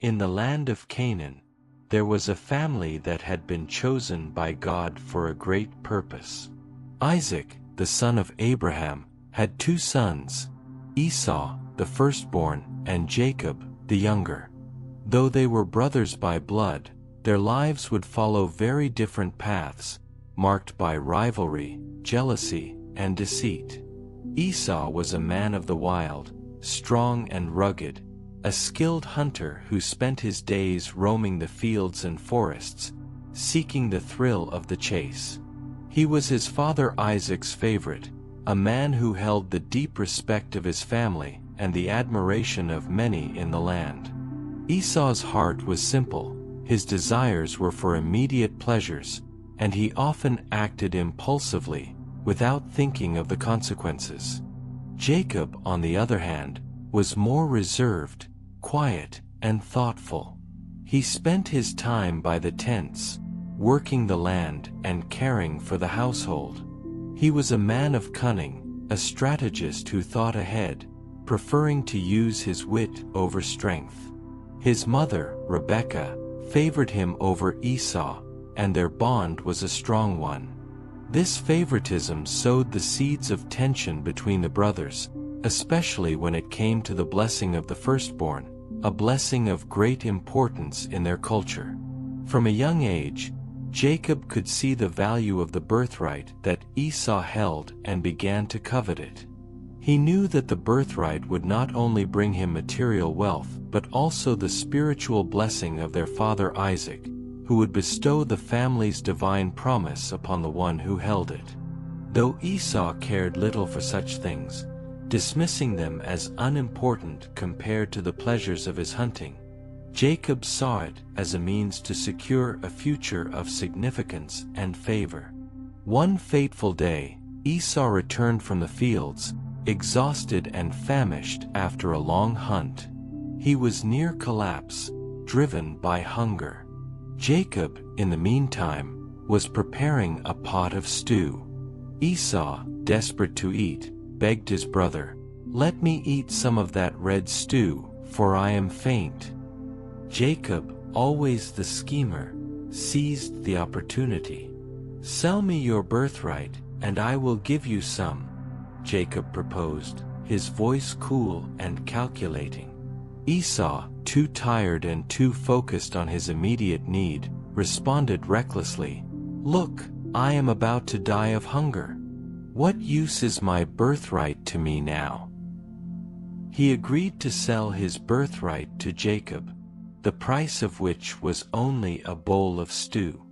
In the land of Canaan, there was a family that had been chosen by God for a great purpose. Isaac, the son of Abraham, had 2 sons, Esau, the firstborn, and Jacob, the younger. Though they were brothers by blood, their lives would follow very different paths, marked by rivalry, jealousy, and deceit. Esau was a man of the wild, strong and rugged, a skilled hunter who spent his days roaming the fields and forests, seeking the thrill of the chase. He was his father Isaac's favorite, a man who held the deep respect of his family and the admiration of many in the land. Esau's heart was simple, his desires were for immediate pleasures, and he often acted impulsively, without thinking of the consequences. Jacob, on the other hand, was more reserved, quiet, and thoughtful. He spent his time by the tents, working the land and caring for the household. He was a man of cunning, a strategist who thought ahead, preferring to use his wit over strength. His mother, Rebekah, favored him over Esau, and their bond was a strong one. This favoritism sowed the seeds of tension between the brothers, especially when it came to the blessing of the firstborn, a blessing of great importance in their culture. From a young age, Jacob could see the value of the birthright that Esau held and began to covet it. He knew that the birthright would not only bring him material wealth but also the spiritual blessing of their father Isaac, who would bestow the family's divine promise upon the one who held it. Though Esau cared little for such things, dismissing them as unimportant compared to the pleasures of his hunting, Jacob saw it as a means to secure a future of significance and favor. One fateful day, Esau returned from the fields, exhausted and famished after a long hunt. He was near collapse, driven by hunger. Jacob, in the meantime, was preparing a pot of stew. Esau, desperate to eat, begged his brother, "Let me eat some of that red stew, for I am faint." Jacob, always the schemer, seized the opportunity. "Sell me your birthright, and I will give you some," Jacob proposed, his voice cool and calculating. Esau, too tired and too focused on his immediate need, responded recklessly, "Look, I am about to die of hunger. What use is my birthright to me now?" He agreed to sell his birthright to Jacob, the price of which was only a bowl of stew.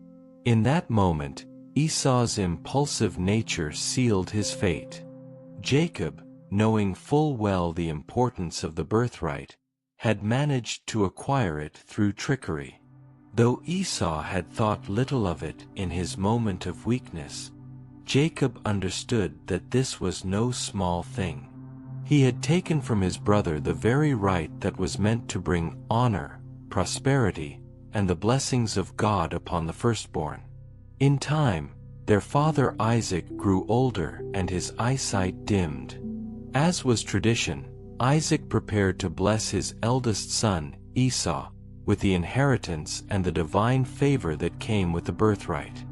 In that moment, Esau's impulsive nature sealed his fate. Jacob, knowing full well the importance of the birthright, had managed to acquire it through trickery. Though Esau had thought little of it in his moment of weakness, Jacob understood that this was no small thing. He had taken from his brother the very right that was meant to bring honor, prosperity, and the blessings of God upon the firstborn. In time, their father Isaac grew older and his eyesight dimmed. As was tradition, Isaac prepared to bless his eldest son, Esau, with the inheritance and the divine favor that came with the birthright.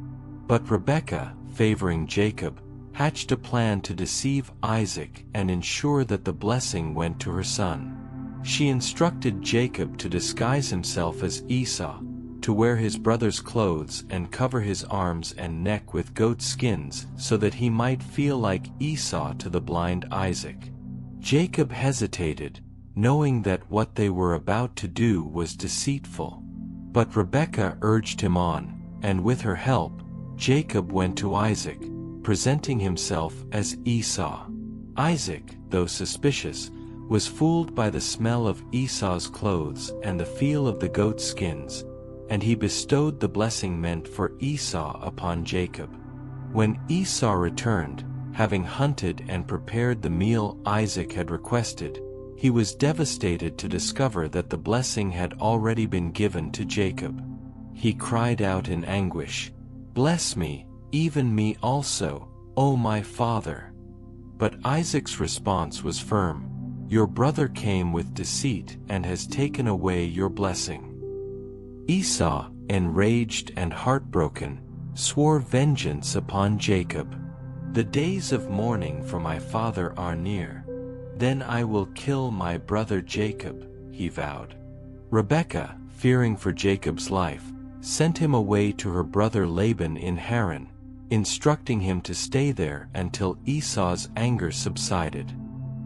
But Rebekah, favoring Jacob, hatched a plan to deceive Isaac and ensure that the blessing went to her son. She instructed Jacob to disguise himself as Esau, to wear his brother's clothes and cover his arms and neck with goat skins so that he might feel like Esau to the blind Isaac. Jacob hesitated, knowing that what they were about to do was deceitful. But Rebekah urged him on, and with her help, Jacob went to Isaac, presenting himself as Esau. Isaac, though suspicious, was fooled by the smell of Esau's clothes and the feel of the goat skins, and he bestowed the blessing meant for Esau upon Jacob. When Esau returned, having hunted and prepared the meal Isaac had requested, he was devastated to discover that the blessing had already been given to Jacob. He cried out in anguish, "Bless me, even me also, O my father!" But Isaac's response was firm, Your brother came with deceit and has taken away your blessing." Esau, enraged and heartbroken, swore vengeance upon Jacob. "The days of mourning for my father are near. Then I will kill my brother Jacob," he vowed. Rebekah, fearing for Jacob's life, sent him away to her brother Laban in Haran, instructing him to stay there until Esau's anger subsided.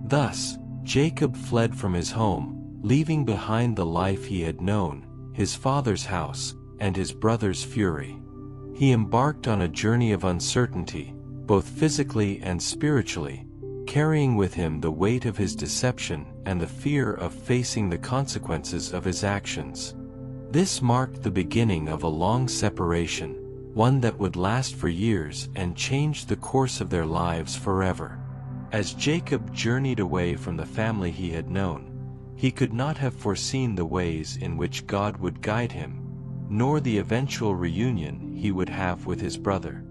Thus, Jacob fled from his home, leaving behind the life he had known, his father's house, and his brother's fury. He embarked on a journey of uncertainty, both physically and spiritually, carrying with him the weight of his deception and the fear of facing the consequences of his actions. This marked the beginning of a long separation, one that would last for years and change the course of their lives forever. As Jacob journeyed away from the family he had known, he could not have foreseen the ways in which God would guide him, nor the eventual reunion he would have with his brother.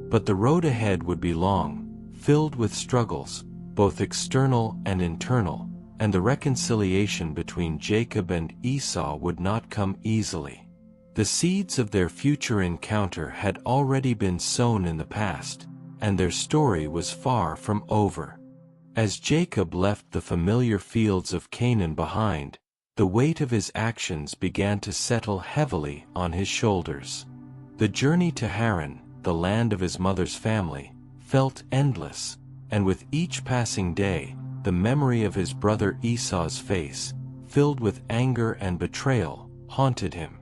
But the road ahead would be long, filled with struggles, both external and internal, and the reconciliation between Jacob and Esau would not come easily. The seeds of their future encounter had already been sown in the past, and their story was far from over. As Jacob left the familiar fields of Canaan behind, the weight of his actions began to settle heavily on his shoulders. The journey to Haran, the land of his mother's family, felt endless, and with each passing day, the memory of his brother Esau's face, filled with anger and betrayal, haunted him.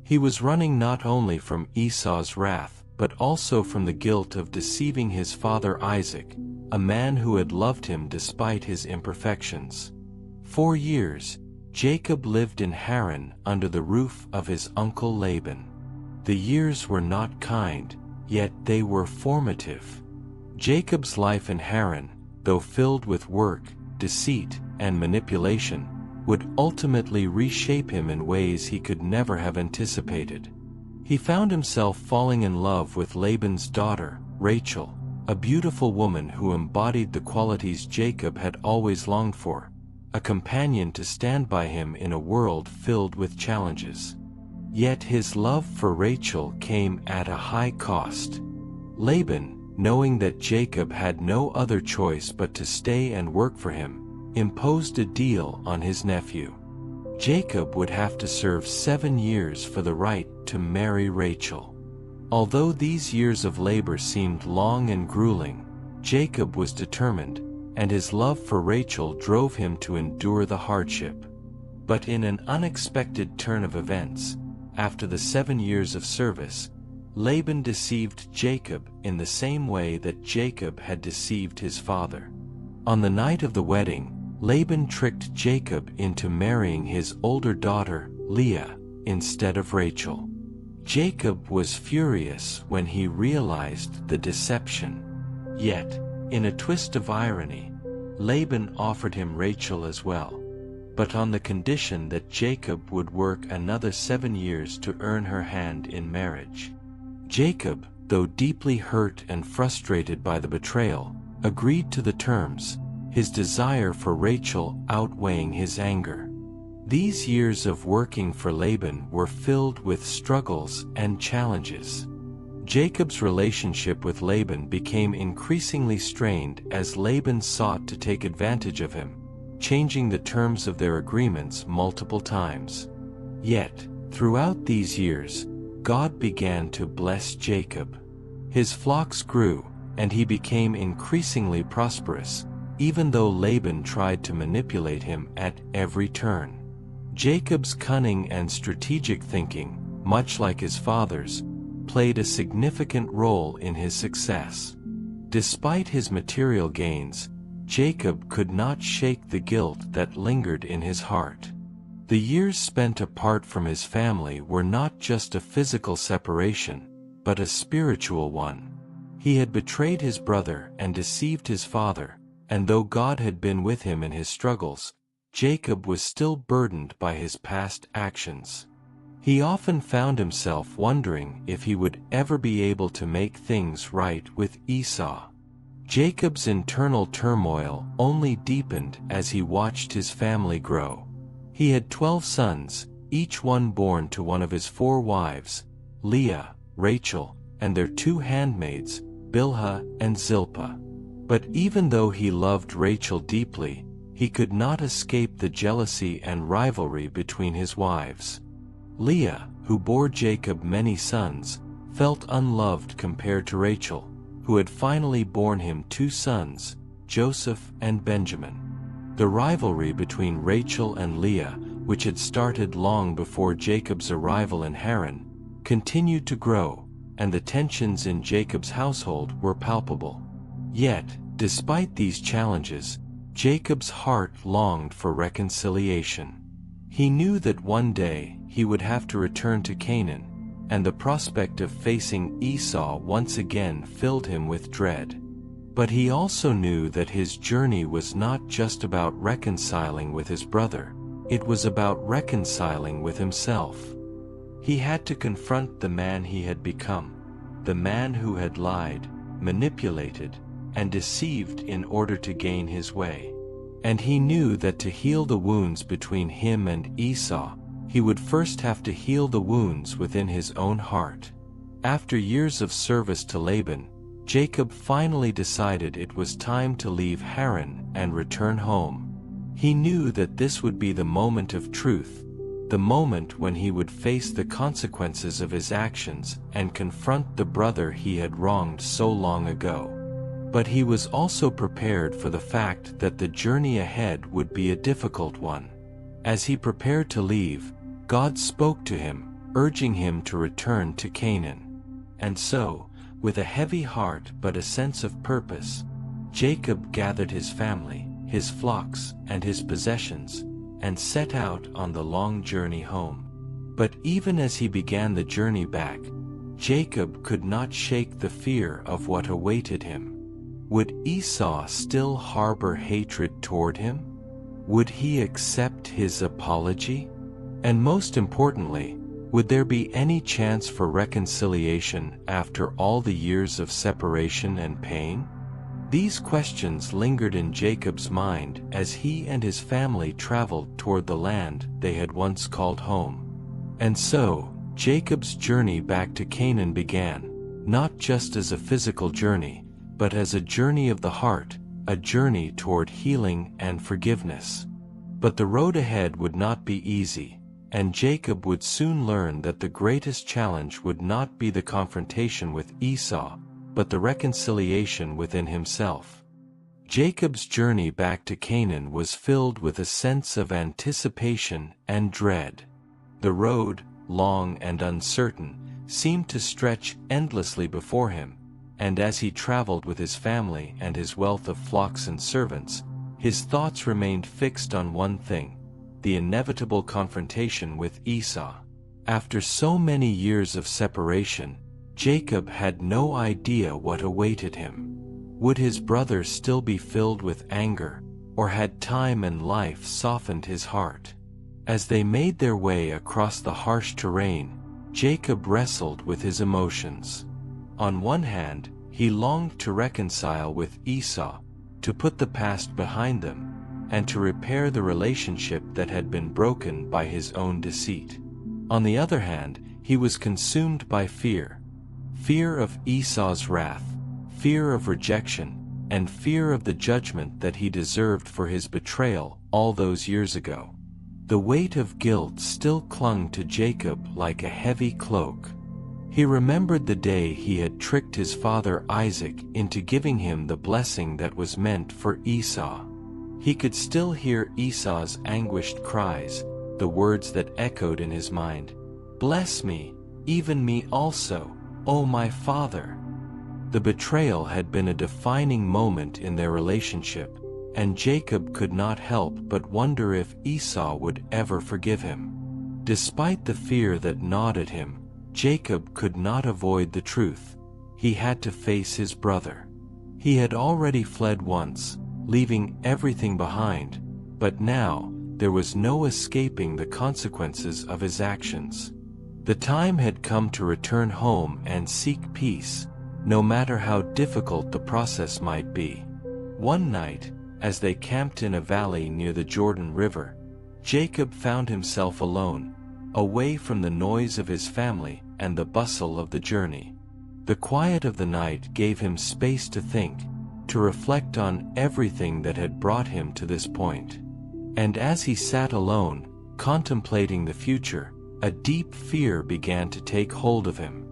He was running not only from Esau's wrath, but also from the guilt of deceiving his father Isaac, a man who had loved him despite his imperfections. 4 years, Jacob lived in Haran under the roof of his uncle Laban. The years were not kind, yet they were formative. Jacob's life in Haran, though filled with work, deceit, and manipulation, would ultimately reshape him in ways he could never have anticipated. He found himself falling in love with Laban's daughter, Rachel, a beautiful woman who embodied the qualities Jacob had always longed for, a companion to stand by him in a world filled with challenges. Yet his love for Rachel came at a high cost. Laban, knowing that Jacob had no other choice but to stay and work for him, imposed a deal on his nephew. Jacob would have to serve 7 years for the right to marry Rachel. Although these years of labor seemed long and grueling, Jacob was determined, and his love for Rachel drove him to endure the hardship. But in an unexpected turn of events, after the 7 years of service, Laban deceived Jacob in the same way that Jacob had deceived his father. On the night of the wedding, Laban tricked Jacob into marrying his older daughter, Leah, instead of Rachel. Jacob was furious when he realized the deception. Yet, in a twist of irony, Laban offered him Rachel as well, but on the condition that Jacob would work another 7 years to earn her hand in marriage. Jacob, though deeply hurt and frustrated by the betrayal, agreed to the terms, his desire for Rachel outweighing his anger. These years of working for Laban were filled with struggles and challenges. Jacob's relationship with Laban became increasingly strained as Laban sought to take advantage of him, changing the terms of their agreements multiple times. Yet, throughout these years, God began to bless Jacob. His flocks grew, and he became increasingly prosperous, even though Laban tried to manipulate him at every turn. Jacob's cunning and strategic thinking, much like his father's, played a significant role in his success. Despite his material gains, Jacob could not shake the guilt that lingered in his heart. The years spent apart from his family were not just a physical separation, but a spiritual one. He had betrayed his brother and deceived his father, and though God had been with him in his struggles, Jacob was still burdened by his past actions. He often found himself wondering if he would ever be able to make things right with Esau. Jacob's internal turmoil only deepened as he watched his family grow. He had 12 sons, each one born to one of his 4 wives, Leah, Rachel, and their 2 handmaids, Bilhah and Zilpah. But even though he loved Rachel deeply, he could not escape the jealousy and rivalry between his wives. Leah, who bore Jacob many sons, felt unloved compared to Rachel, who had finally borne him 2 sons, Joseph and Benjamin. The rivalry between Rachel and Leah, which had started long before Jacob's arrival in Haran, continued to grow, and the tensions in Jacob's household were palpable. Yet, despite these challenges, Jacob's heart longed for reconciliation. He knew that one day he would have to return to Canaan, and the prospect of facing Esau once again filled him with dread. But he also knew that his journey was not just about reconciling with his brother, it was about reconciling with himself. He had to confront the man he had become, the man who had lied, manipulated, and deceived in order to gain his way. And he knew that to heal the wounds between him and Esau, he would first have to heal the wounds within his own heart. After years of service to Laban, Jacob finally decided it was time to leave Haran and return home. He knew that this would be the moment of truth, the moment when he would face the consequences of his actions and confront the brother he had wronged so long ago. But he was also prepared for the fact that the journey ahead would be a difficult one. As he prepared to leave, God spoke to him, urging him to return to Canaan. And so, with a heavy heart but a sense of purpose, Jacob gathered his family, his flocks, and his possessions, and set out on the long journey home. But even as he began the journey back, Jacob could not shake the fear of what awaited him. Would Esau still harbor hatred toward him? Would he accept his apology? And most importantly, would there be any chance for reconciliation after all the years of separation and pain? These questions lingered in Jacob's mind as he and his family traveled toward the land they had once called home. And so, Jacob's journey back to Canaan began, not just as a physical journey, but as a journey of the heart, a journey toward healing and forgiveness. But the road ahead would not be easy, and Jacob would soon learn that the greatest challenge would not be the confrontation with Esau, but the reconciliation within himself. Jacob's journey back to Canaan was filled with a sense of anticipation and dread. The road, long and uncertain, seemed to stretch endlessly before him, and as he traveled with his family and his wealth of flocks and servants, his thoughts remained fixed on one thing: the inevitable confrontation with Esau. After so many years of separation, Jacob had no idea what awaited him. Would his brother still be filled with anger, or had time and life softened his heart? As they made their way across the harsh terrain, Jacob wrestled with his emotions. On one hand, he longed to reconcile with Esau, to put the past behind them, and to repair the relationship that had been broken by his own deceit. On the other hand, he was consumed by fear. Fear of Esau's wrath, fear of rejection, and fear of the judgment that he deserved for his betrayal all those years ago. The weight of guilt still clung to Jacob like a heavy cloak. He remembered the day he had tricked his father Isaac into giving him the blessing that was meant for Esau. He could still hear Esau's anguished cries, the words that echoed in his mind, "Bless me, even me also, O my father." The betrayal had been a defining moment in their relationship, and Jacob could not help but wonder if Esau would ever forgive him. Despite the fear that gnawed at him, Jacob could not avoid the truth. He had to face his brother. He had already fled once, leaving everything behind, but now there was no escaping the consequences of his actions. The time had come to return home and seek peace, no matter how difficult the process might be. One night, as they camped in a valley near the Jordan River, Jacob found himself alone, away from the noise of his family and the bustle of the journey. The quiet of the night gave him space to think, to reflect on everything that had brought him to this point. And as he sat alone, contemplating the future, a deep fear began to take hold of him.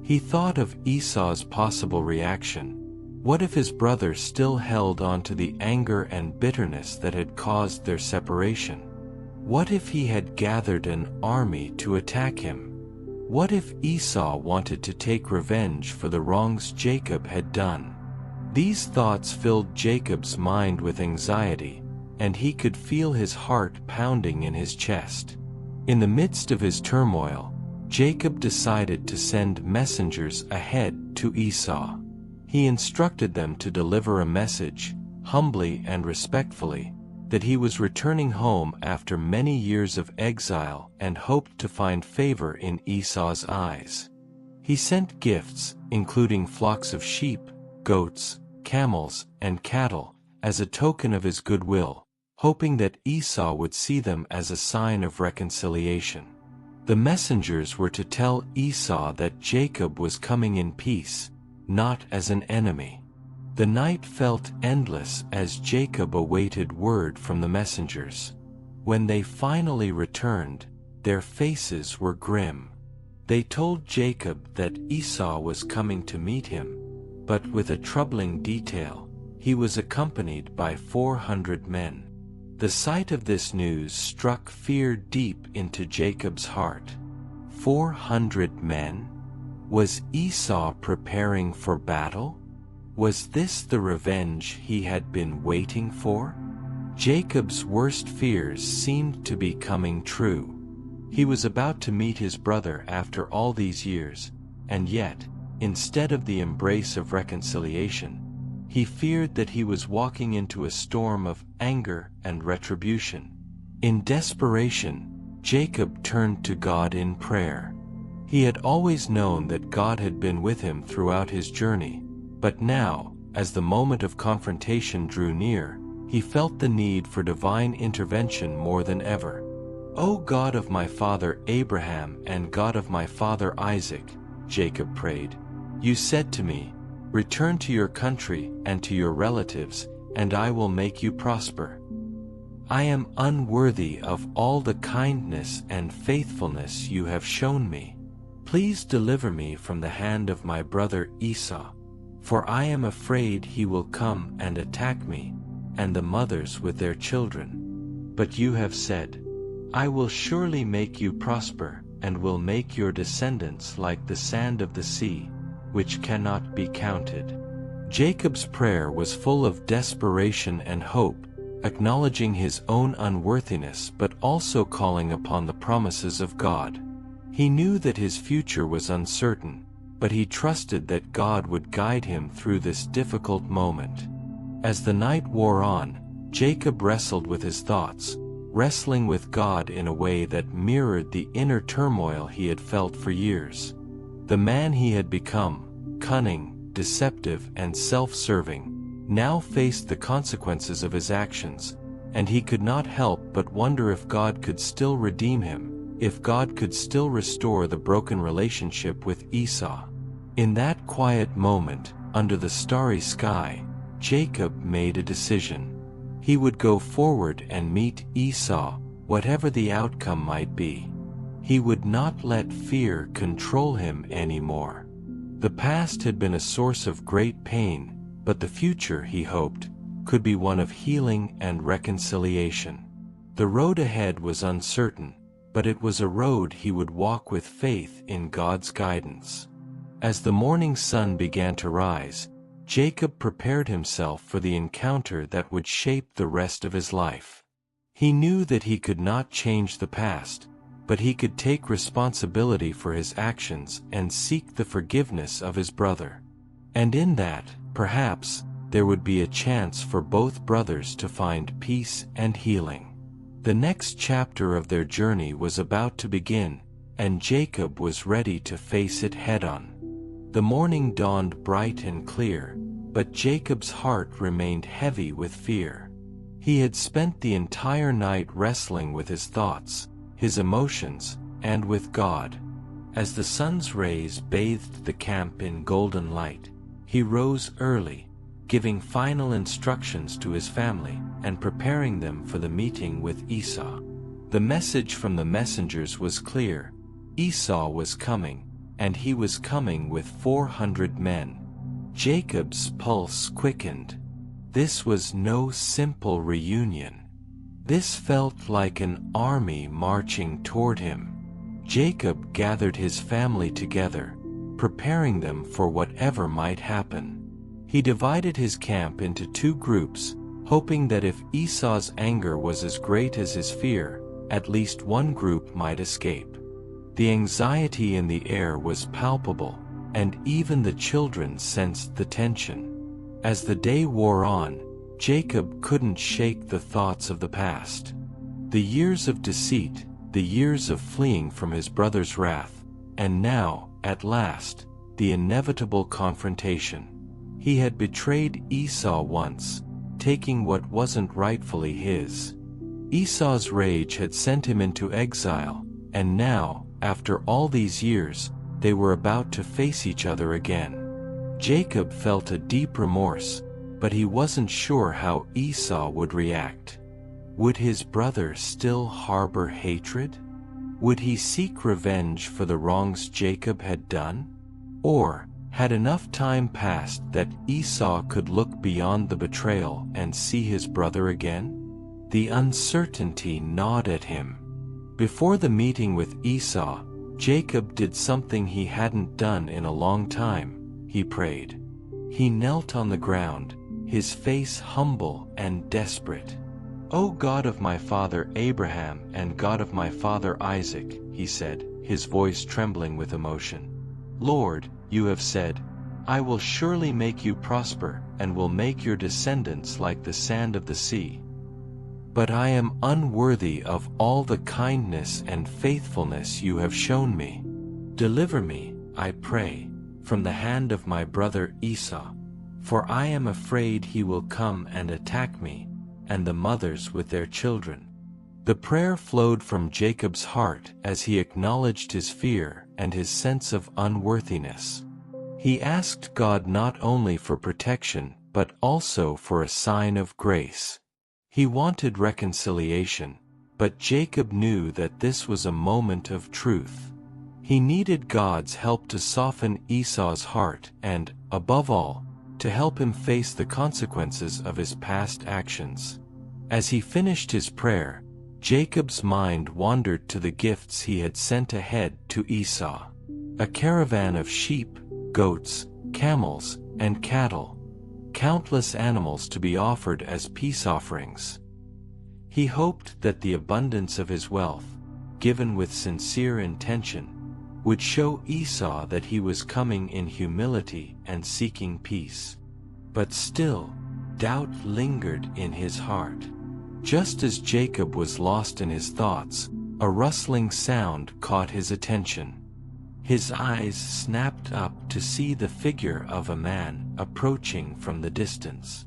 He thought of Esau's possible reaction. What if his brother still held on to the anger and bitterness that had caused their separation? What if he had gathered an army to attack him? What if Esau wanted to take revenge for the wrongs Jacob had done? These thoughts filled Jacob's mind with anxiety, and he could feel his heart pounding in his chest. In the midst of his turmoil, Jacob decided to send messengers ahead to Esau. He instructed them to deliver a message, humbly and respectfully, that he was returning home after many years of exile and hoped to find favor in Esau's eyes. He sent gifts, including flocks of sheep, goats, camels, and cattle, as a token of his goodwill, hoping that Esau would see them as a sign of reconciliation. The messengers were to tell Esau that Jacob was coming in peace, not as an enemy. The night felt endless as Jacob awaited word from the messengers. When they finally returned, their faces were grim. They told Jacob that Esau was coming to meet him, but with a troubling detail: he was accompanied by 400 men. The sight of this news struck fear deep into Jacob's heart. 400 men? Was Esau preparing for battle? Was this the revenge he had been waiting for? Jacob's worst fears seemed to be coming true. He was about to meet his brother after all these years, and yet, instead of the embrace of reconciliation, he feared that he was walking into a storm of anger and retribution. In desperation, Jacob turned to God in prayer. He had always known that God had been with him throughout his journey, but now, as the moment of confrontation drew near, he felt the need for divine intervention more than ever. "O God of my father Abraham and God of my father Isaac," Jacob prayed, "you said to me, 'Return to your country and to your relatives, and I will make you prosper.' I am unworthy of all the kindness and faithfulness you have shown me. Please deliver me from the hand of my brother Esau, for I am afraid he will come and attack me, and the mothers with their children. But you have said, 'I will surely make you prosper, and will make your descendants like the sand of the sea, which cannot be counted.'" Jacob's prayer was full of desperation and hope, acknowledging his own unworthiness but also calling upon the promises of God. He knew that his future was uncertain, but he trusted that God would guide him through this difficult moment. As the night wore on, Jacob wrestled with his thoughts, wrestling with God in a way that mirrored the inner turmoil he had felt for years. The man he had become, cunning, deceptive, and self-serving, now faced the consequences of his actions, and he could not help but wonder if God could still redeem him, if God could still restore the broken relationship with Esau. In that quiet moment, under the starry sky, Jacob made a decision. He would go forward and meet Esau, whatever the outcome might be. He would not let fear control him anymore. The past had been a source of great pain, but the future, he hoped, could be one of healing and reconciliation. The road ahead was uncertain, but it was a road he would walk with faith in God's guidance. As the morning sun began to rise, Jacob prepared himself for the encounter that would shape the rest of his life. He knew that he could not change the past, but he could take responsibility for his actions and seek the forgiveness of his brother. And in that, perhaps, there would be a chance for both brothers to find peace and healing. The next chapter of their journey was about to begin, and Jacob was ready to face it head-on. The morning dawned bright and clear, but Jacob's heart remained heavy with fear. He had spent the entire night wrestling with his thoughts, his emotions, and with God. As the sun's rays bathed the camp in golden light, he rose early, giving final instructions to his family and preparing them for the meeting with Esau. The message from the messengers was clear. Esau was coming, and he was coming with 400 men. Jacob's pulse quickened. This was no simple reunion. This felt like an army marching toward him. Jacob gathered his family together, preparing them for whatever might happen. He divided his camp into 2 groups, hoping that if Esau's anger was as great as his fear, at least one group might escape. The anxiety in the air was palpable, and even the children sensed the tension. As the day wore on, Jacob couldn't shake the thoughts of the past. The years of deceit, the years of fleeing from his brother's wrath, and now, at last, the inevitable confrontation. He had betrayed Esau once, taking what wasn't rightfully his. Esau's rage had sent him into exile, and now, after all these years, they were about to face each other again. Jacob felt a deep remorse, but he wasn't sure how Esau would react. Would his brother still harbor hatred? Would he seek revenge for the wrongs Jacob had done? Or had enough time passed that Esau could look beyond the betrayal and see his brother again? The uncertainty gnawed at him. Before the meeting with Esau, Jacob did something he hadn't done in a long time. He prayed. He knelt on the ground, his face humble and desperate. "O God of my father Abraham and God of my father Isaac," he said, his voice trembling with emotion. "Lord, you have said, 'I will surely make you prosper and will make your descendants like the sand of the sea.' But I am unworthy of all the kindness and faithfulness you have shown me. Deliver me, I pray, from the hand of my brother Esau, for I am afraid he will come and attack me, and the mothers with their children." The prayer flowed from Jacob's heart as he acknowledged his fear and his sense of unworthiness. He asked God not only for protection, but also for a sign of grace. He wanted reconciliation, but Jacob knew that this was a moment of truth. He needed God's help to soften Esau's heart and, above all, to help him face the consequences of his past actions. As he finished his prayer, Jacob's mind wandered to the gifts he had sent ahead to Esau. A caravan of sheep, goats, camels, and cattle. Countless animals to be offered as peace offerings. He hoped that the abundance of his wealth, given with sincere intention, would show Esau that he was coming in humility and seeking peace. But still, doubt lingered in his heart. Just as Jacob was lost in his thoughts, a rustling sound caught his attention. His eyes snapped up to see the figure of a man approaching from the distance.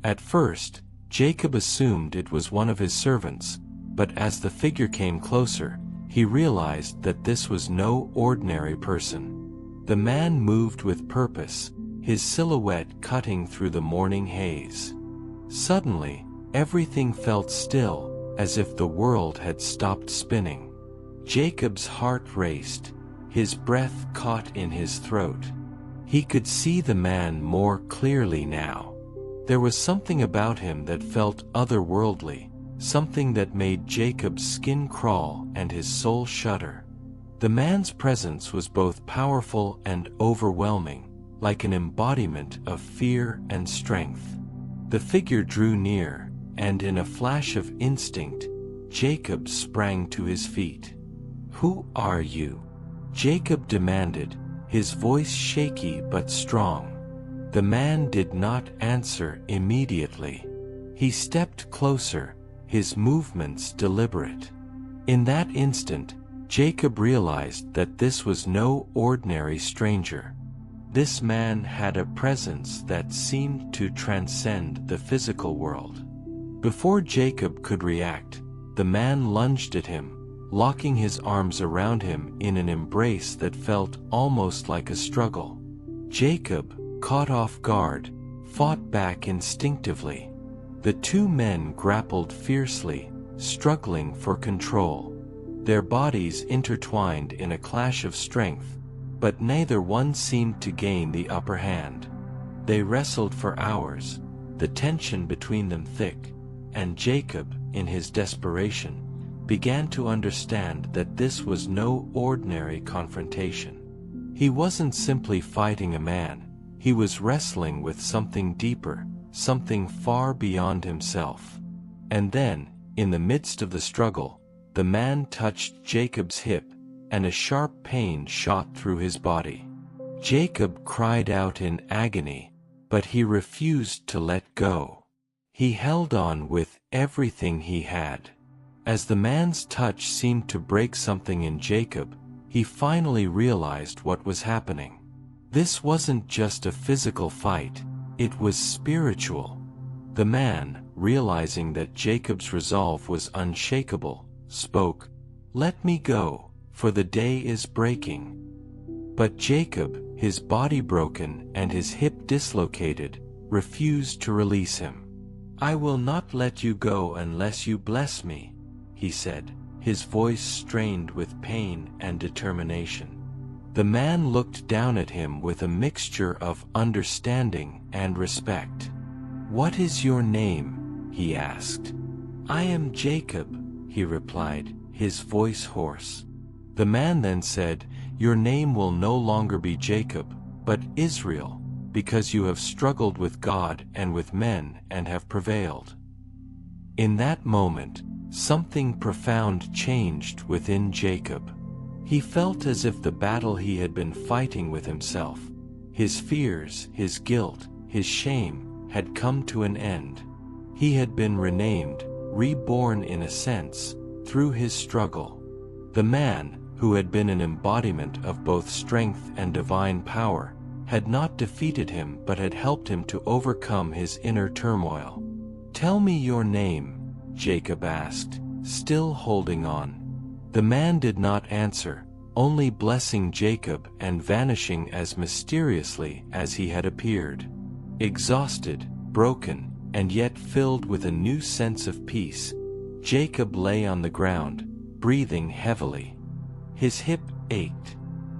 At first, Jacob assumed it was one of his servants, but as the figure came closer, he realized that this was no ordinary person. The man moved with purpose, his silhouette cutting through the morning haze. Suddenly, everything felt still, as if the world had stopped spinning. Jacob's heart raced, his breath caught in his throat. He could see the man more clearly now. There was something about him that felt otherworldly, something that made Jacob's skin crawl and his soul shudder. The man's presence was both powerful and overwhelming, like an embodiment of fear and strength. The figure drew near, and in a flash of instinct, Jacob sprang to his feet. "Who are you?" Jacob demanded, his voice shaky but strong. The man did not answer immediately. He stepped closer, his movements deliberate. In that instant, Jacob realized that this was no ordinary stranger. This man had a presence that seemed to transcend the physical world. Before Jacob could react, the man lunged at him, locking his arms around him in an embrace that felt almost like a struggle. Jacob, caught off guard, fought back instinctively. The two men grappled fiercely, struggling for control. Their bodies intertwined in a clash of strength, but neither one seemed to gain the upper hand. They wrestled for hours, the tension between them thick, and Jacob, in his desperation, began to understand that this was no ordinary confrontation. He wasn't simply fighting a man, he was wrestling with something deeper, something far beyond himself. And then, in the midst of the struggle, the man touched Jacob's hip, and a sharp pain shot through his body. Jacob cried out in agony, but he refused to let go. He held on with everything he had. As the man's touch seemed to break something in Jacob, he finally realized what was happening. This wasn't just a physical fight, it was spiritual. The man, realizing that Jacob's resolve was unshakable, spoke, "Let me go, for the day is breaking." But Jacob, his body broken and his hip dislocated, refused to release him. "I will not let you go unless you bless me," he said, his voice strained with pain and determination. The man looked down at him with a mixture of understanding and respect. "What is your name?" he asked. "I am Jacob," he replied, his voice hoarse. The man then said, "Your name will no longer be Jacob, but Israel, because you have struggled with God and with men and have prevailed." In that moment, something profound changed within Jacob. He felt as if the battle he had been fighting with himself, his fears, his guilt, his shame, had come to an end. He had been renamed, reborn in a sense, through his struggle. The man, who had been an embodiment of both strength and divine power, had not defeated him but had helped him to overcome his inner turmoil. "Tell me your name," Jacob asked, still holding on. The man did not answer, only blessing Jacob and vanishing as mysteriously as he had appeared. Exhausted, broken, and yet filled with a new sense of peace, Jacob lay on the ground, breathing heavily. His hip ached,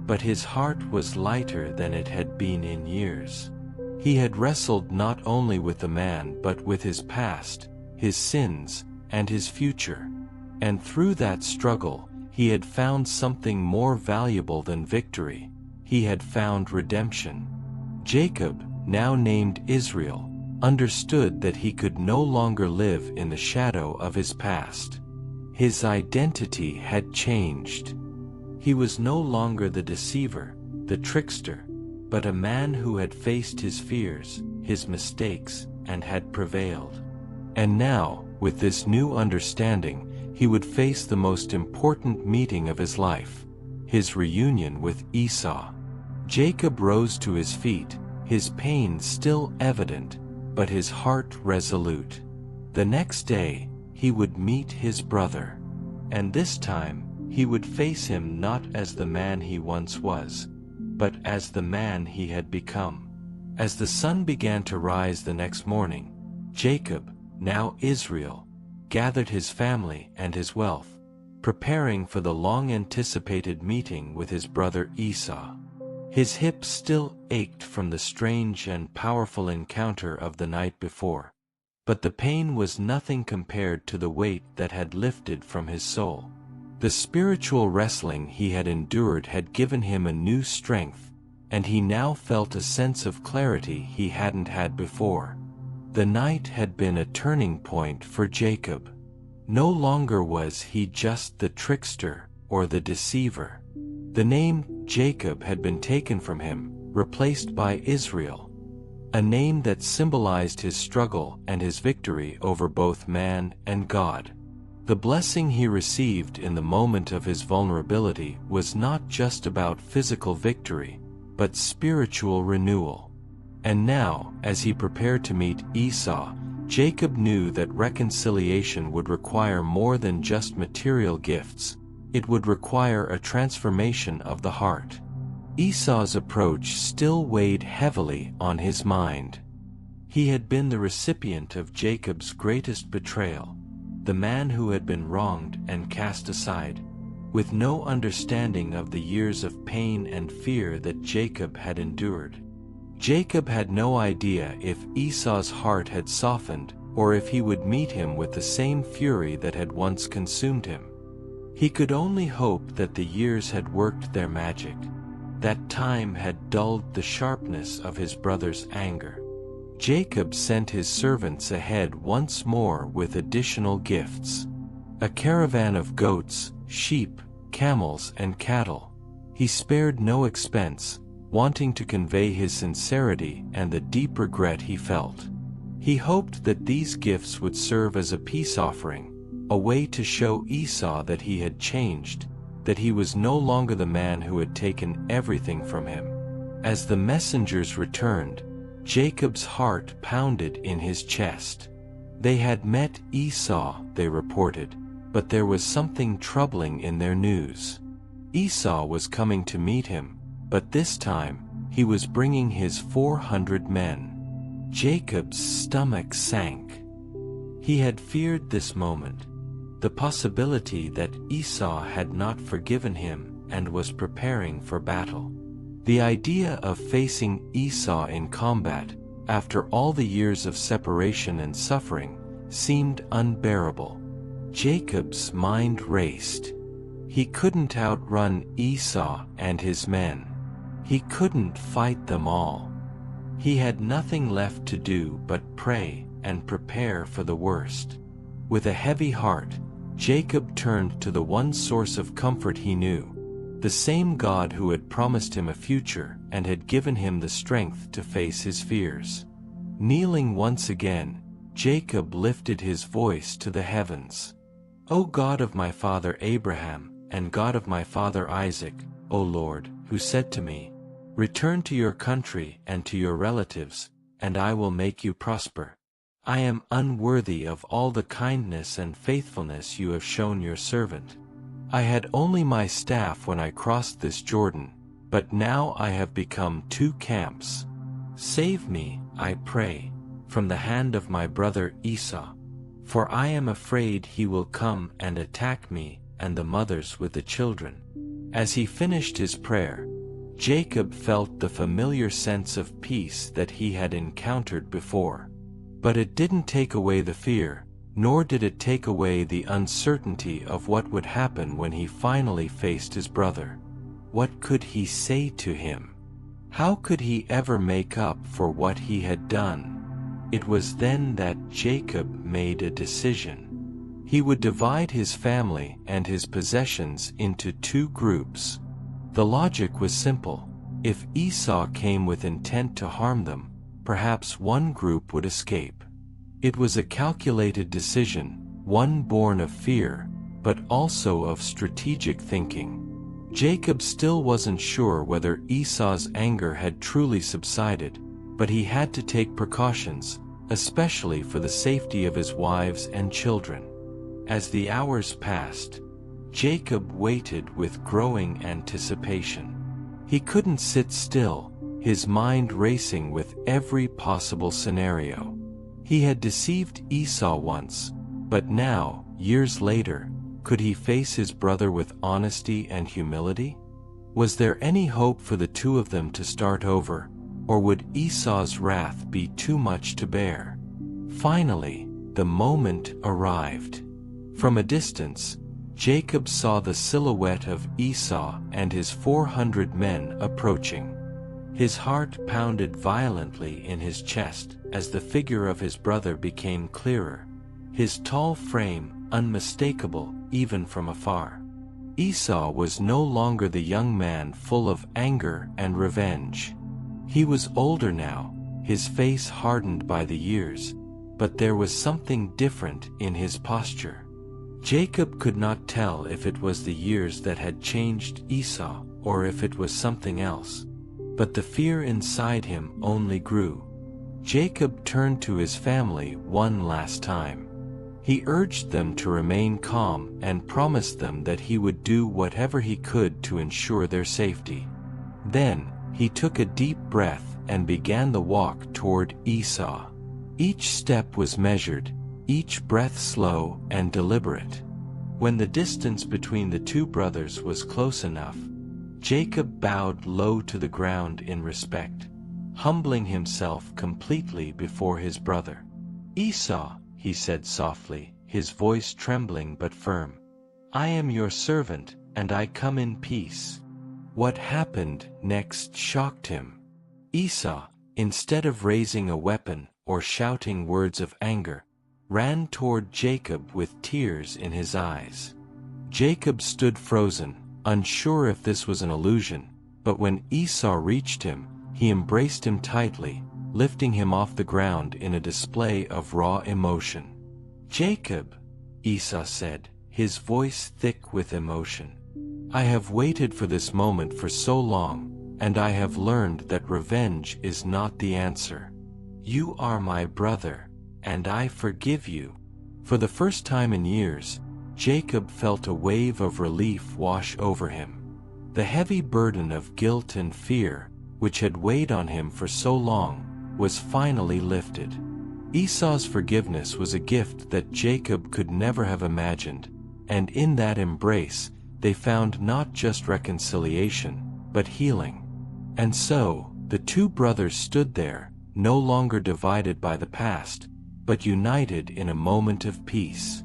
but his heart was lighter than it had been in years. He had wrestled not only with the man but with his past, his sins, and his future. And through that struggle, he had found something more valuable than victory. He had found redemption. Jacob, now named Israel, understood that he could no longer live in the shadow of his past. His identity had changed. He was no longer the deceiver, the trickster, but a man who had faced his fears, his mistakes, and had prevailed. And now, with this new understanding, he would face the most important meeting of his life, his reunion with Esau. Jacob rose to his feet, his pain still evident, but his heart resolute. The next day, he would meet his brother. And this time, he would face him not as the man he once was, but as the man he had become. As the sun began to rise the next morning, Jacob, now Israel, gathered his family and his wealth, preparing for the long-anticipated meeting with his brother Esau. His hips still ached from the strange and powerful encounter of the night before, but the pain was nothing compared to the weight that had lifted from his soul. The spiritual wrestling he had endured had given him a new strength, and he now felt a sense of clarity he hadn't had before. The night had been a turning point for Jacob. No longer was he just the trickster or the deceiver. The name Jacob had been taken from him, replaced by Israel, a name that symbolized his struggle and his victory over both man and God. The blessing he received in the moment of his vulnerability was not just about physical victory, but spiritual renewal. And now, as he prepared to meet Esau, Jacob knew that reconciliation would require more than just material gifts. It would require a transformation of the heart. Esau's approach still weighed heavily on his mind. He had been the recipient of Jacob's greatest betrayal, the man who had been wronged and cast aside, with no understanding of the years of pain and fear that Jacob had endured. Jacob had no idea if Esau's heart had softened, or if he would meet him with the same fury that had once consumed him. He could only hope that the years had worked their magic, that time had dulled the sharpness of his brother's anger. Jacob sent his servants ahead once more with additional gifts. A caravan of goats, sheep, camels, and cattle. He spared no expense, wanting to convey his sincerity and the deep regret he felt. He hoped that these gifts would serve as a peace offering, a way to show Esau that he had changed, that he was no longer the man who had taken everything from him. As the messengers returned, Jacob's heart pounded in his chest. They had met Esau, they reported, but there was something troubling in their news. Esau was coming to meet him, but this time, he was bringing his 400 men. Jacob's stomach sank. He had feared this moment, the possibility that Esau had not forgiven him and was preparing for battle. The idea of facing Esau in combat, after all the years of separation and suffering, seemed unbearable. Jacob's mind raced. He couldn't outrun Esau and his men. He couldn't fight them all. He had nothing left to do but pray and prepare for the worst. With a heavy heart, Jacob turned to the one source of comfort he knew, the same God who had promised him a future and had given him the strength to face his fears. Kneeling once again, Jacob lifted his voice to the heavens. O God of my father Abraham, and God of my father Isaac, O Lord, who said to me, "Return to your country and to your relatives, and I will make you prosper. I am unworthy of all the kindness and faithfulness you have shown your servant. I had only my staff when I crossed this Jordan, but now I have become two camps. Save me, I pray, from the hand of my brother Esau, for I am afraid he will come and attack me and the mothers with the children." As he finished his prayer, Jacob felt the familiar sense of peace that he had encountered before. But it didn't take away the fear, nor did it take away the uncertainty of what would happen when he finally faced his brother. What could he say to him? How could he ever make up for what he had done? It was then that Jacob made a decision. He would divide his family and his possessions into two groups. The logic was simple. If Esau came with intent to harm them, perhaps one group would escape. It was a calculated decision, one born of fear, but also of strategic thinking. Jacob still wasn't sure whether Esau's anger had truly subsided, but he had to take precautions, especially for the safety of his wives and children. As the hours passed, Jacob waited with growing anticipation. He couldn't sit still, his mind racing with every possible scenario. He had deceived Esau once, but now, years later, could he face his brother with honesty and humility? Was there any hope for the two of them to start over, or would Esau's wrath be too much to bear? Finally, the moment arrived. From a distance, Jacob saw the silhouette of Esau and his 400 men approaching. His heart pounded violently in his chest as the figure of his brother became clearer, his tall frame unmistakable even from afar. Esau was no longer the young man full of anger and revenge. He was older now, his face hardened by the years, but there was something different in his posture. Jacob could not tell if it was the years that had changed Esau or if it was something else. but the fear inside him only grew. Jacob turned to his family one last time. He urged them to remain calm and promised them that he would do whatever he could to ensure their safety. Then, he took a deep breath and began the walk toward Esau. Each step was measured, each breath slow and deliberate. When the distance between the two brothers was close enough, Jacob bowed low to the ground in respect, humbling himself completely before his brother. "Esau," he said softly, his voice trembling but firm, "I am your servant, and I come in peace." What happened next shocked him. Esau, instead of raising a weapon or shouting words of anger, ran toward Jacob with tears in his eyes. Jacob stood frozen, unsure if this was an illusion, but when Esau reached him, he embraced him tightly, lifting him off the ground in a display of raw emotion. "Jacob," Esau said, his voice thick with emotion, "I have waited for this moment for so long, and I have learned that revenge is not the answer. You are my brother, and I forgive you." For the first time in years, Jacob felt a wave of relief wash over him. The heavy burden of guilt and fear, which had weighed on him for so long, was finally lifted. Esau's forgiveness was a gift that Jacob could never have imagined, and in that embrace, they found not just reconciliation, but healing. And so, the two brothers stood there, no longer divided by the past, but united in a moment of peace.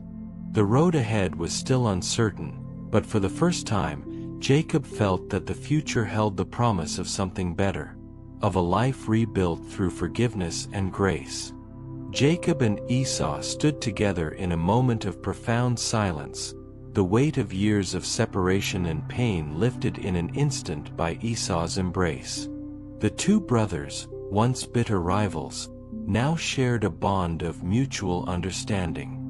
The road ahead was still uncertain, but for the first time, Jacob felt that the future held the promise of something better, of a life rebuilt through forgiveness and grace. Jacob and Esau stood together in a moment of profound silence, the weight of years of separation and pain lifted in an instant by Esau's embrace. The two brothers, once bitter rivals, now shared a bond of mutual understanding.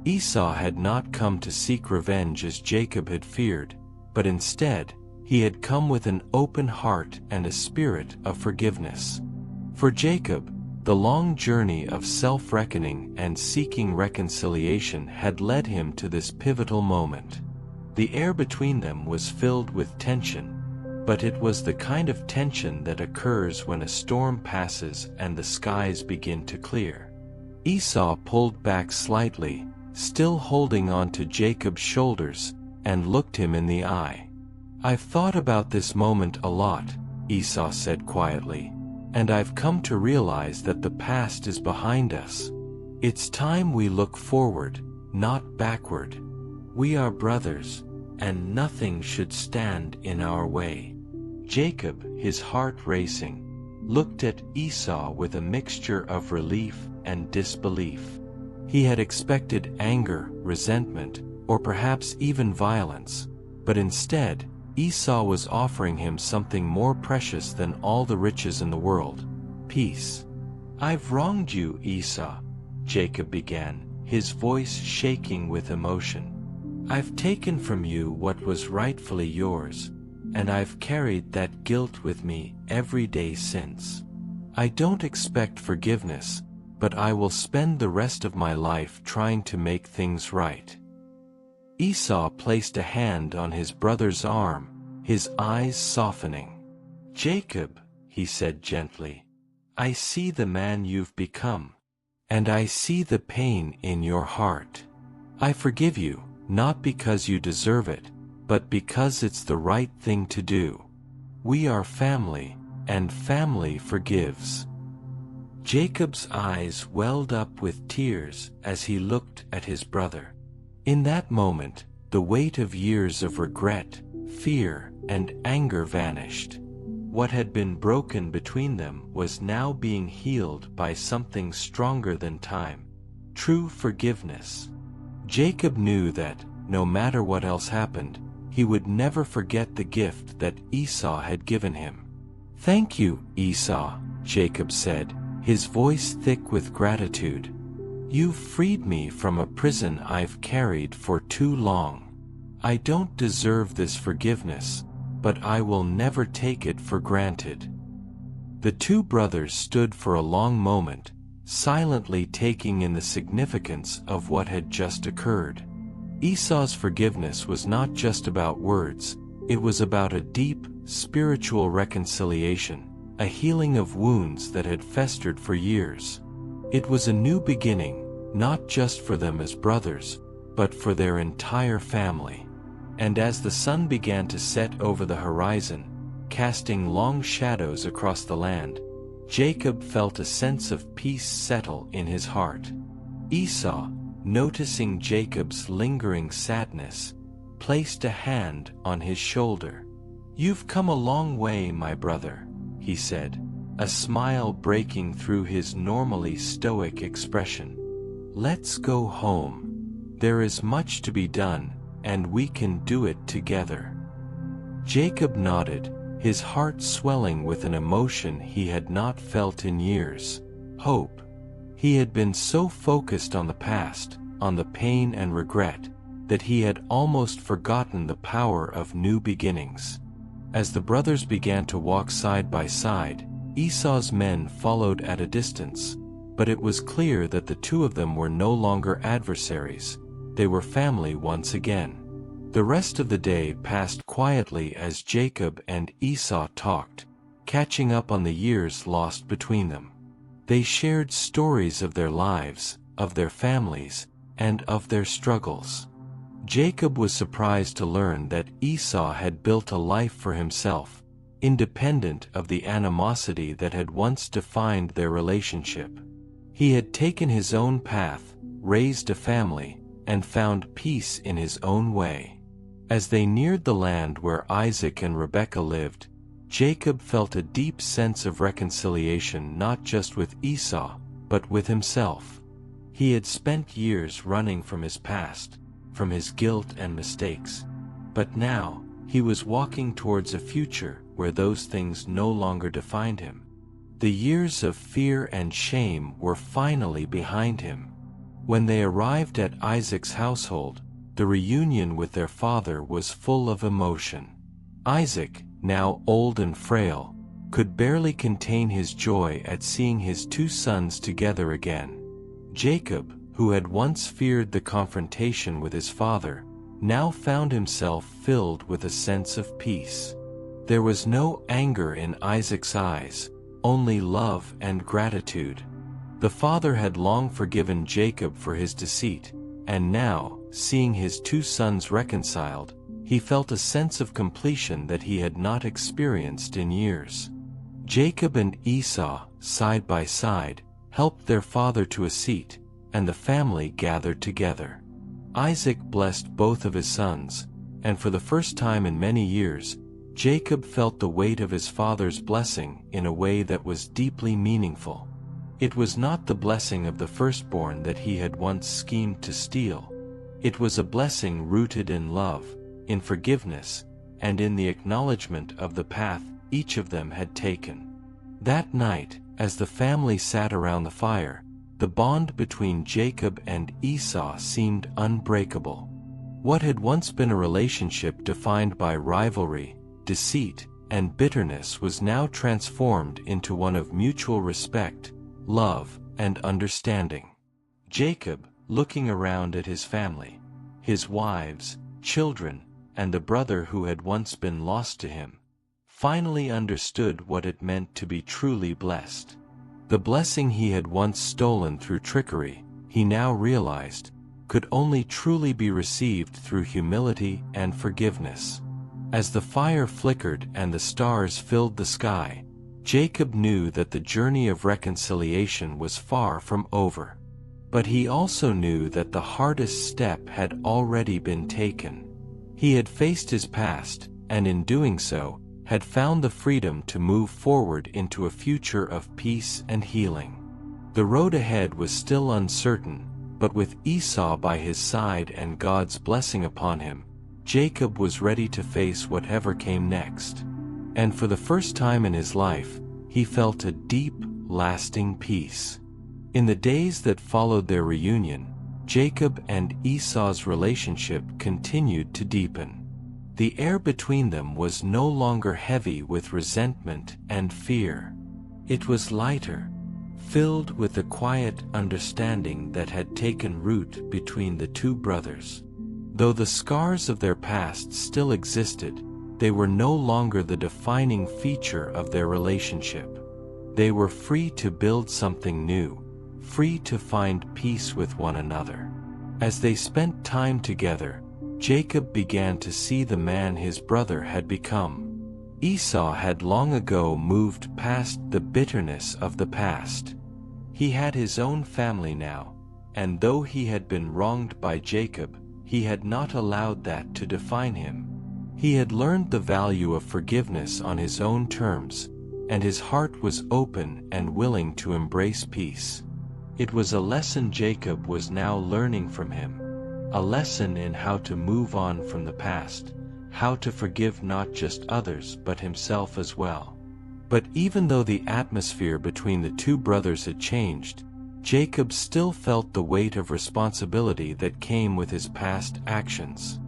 Esau had not come to seek revenge as Jacob had feared, but instead, he had come with an open heart and a spirit of forgiveness. For Jacob, the long journey of self-reckoning and seeking reconciliation had led him to this pivotal moment. The air between them was filled with tension, but it was the kind of tension that occurs when a storm passes and the skies begin to clear. Esau pulled back slightly, still holding on to Jacob's shoulders, and looked him in the eye. "I've thought about this moment a lot," Esau said quietly, "and I've come to realize that the past is behind us. It's time we look forward, not backward. We are brothers, and nothing should stand in our way." Jacob, his heart racing, looked at Esau with a mixture of relief and disbelief. He had expected anger, resentment, or perhaps even violence, but instead, Esau was offering him something more precious than all the riches in the world: peace. "I've wronged you, Esau," Jacob began, his voice shaking with emotion. "I've taken from you what was rightfully yours, and I've carried that guilt with me every day since. I don't expect forgiveness, but I will spend the rest of my life trying to make things right." Esau placed a hand on his brother's arm, his eyes softening. "Jacob," he said gently, "I see the man you've become, and I see the pain in your heart. I forgive you, not because you deserve it, but because it's the right thing to do. We are family, and family forgives." Jacob's eyes welled up with tears as he looked at his brother. In that moment, the weight of years of regret, fear, and anger vanished. What had been broken between them was now being healed by something stronger than time: true forgiveness. Jacob knew that, no matter what else happened, he would never forget the gift that Esau had given him. "Thank you, Esau," Jacob said, his voice thick with gratitude. "You've freed me from a prison I've carried for too long. I don't deserve this forgiveness, but I will never take it for granted." The two brothers stood for a long moment, silently taking in the significance of what had just occurred. Esau's forgiveness was not just about words, it was about a deep, spiritual reconciliation, a healing of wounds that had festered for years. It was a new beginning, not just for them as brothers, but for their entire family. And as the sun began to set over the horizon, casting long shadows across the land, Jacob felt a sense of peace settle in his heart. Esau, noticing Jacob's lingering sadness, placed a hand on his shoulder. "You've come a long way, my brother," he said, a smile breaking through his normally stoic expression. "Let's go home. There is much to be done, and we can do it together." Jacob nodded, his heart swelling with an emotion he had not felt in years: hope. He had been so focused on the past, on the pain and regret, that he had almost forgotten the power of new beginnings. As the brothers began to walk side by side, Esau's men followed at a distance, but it was clear that the two of them were no longer adversaries. They were family once again. The rest of the day passed quietly as Jacob and Esau talked, catching up on the years lost between them. They shared stories of their lives, of their families, and of their struggles. Jacob was surprised to learn that Esau had built a life for himself, independent of the animosity that had once defined their relationship. He had taken his own path, raised a family, and found peace in his own way. As they neared the land where Isaac and Rebekah lived, Jacob felt a deep sense of reconciliation not just with Esau, but with himself. He had spent years running from his past, from his guilt and mistakes, but now he was walking towards a future where those things no longer defined him. The years of fear and shame were finally behind him. When they arrived at Isaac's household, the reunion with their father was full of emotion. Isaac, now old and frail, could barely contain his joy at seeing his two sons together again. Jacob, who had once feared the confrontation with his father, now found himself filled with a sense of peace. There was no anger in Isaac's eyes, only love and gratitude. The father had long forgiven Jacob for his deceit, and now, seeing his two sons reconciled, he felt a sense of completion that he had not experienced in years. Jacob and Esau, side by side, helped their father to a seat, and the family gathered together. Isaac blessed both of his sons, and for the first time in many years, Jacob felt the weight of his father's blessing in a way that was deeply meaningful. It was not the blessing of the firstborn that he had once schemed to steal. It was a blessing rooted in love, in forgiveness, and in the acknowledgement of the path each of them had taken. That night, as the family sat around the fire, the bond between Jacob and Esau seemed unbreakable. What had once been a relationship defined by rivalry, deceit, and bitterness was now transformed into one of mutual respect, love, and understanding. Jacob, looking around at his family, his wives, children, and the brother who had once been lost to him, finally understood what it meant to be truly blessed. The blessing he had once stolen through trickery, he now realized, could only truly be received through humility and forgiveness. As the fire flickered and the stars filled the sky, Jacob knew that the journey of reconciliation was far from over. But he also knew that the hardest step had already been taken. He had faced his past, and in doing so, had found the freedom to move forward into a future of peace and healing. The road ahead was still uncertain, but with Esau by his side and God's blessing upon him, Jacob was ready to face whatever came next. And for the first time in his life, he felt a deep, lasting peace. In the days that followed their reunion, Jacob and Esau's relationship continued to deepen. The air between them was no longer heavy with resentment and fear. It was lighter, filled with the quiet understanding that had taken root between the two brothers. Though the scars of their past still existed, they were no longer the defining feature of their relationship. They were free to build something new, free to find peace with one another. As they spent time together, Jacob began to see the man his brother had become. Esau had long ago moved past the bitterness of the past. He had his own family now, and though he had been wronged by Jacob, he had not allowed that to define him. He had learned the value of forgiveness on his own terms, and his heart was open and willing to embrace peace. It was a lesson Jacob was now learning from him, a lesson in how to move on from the past, how to forgive not just others but himself as well. But even though the atmosphere between the two brothers had changed, Jacob still felt the weight of responsibility that came with his past actions.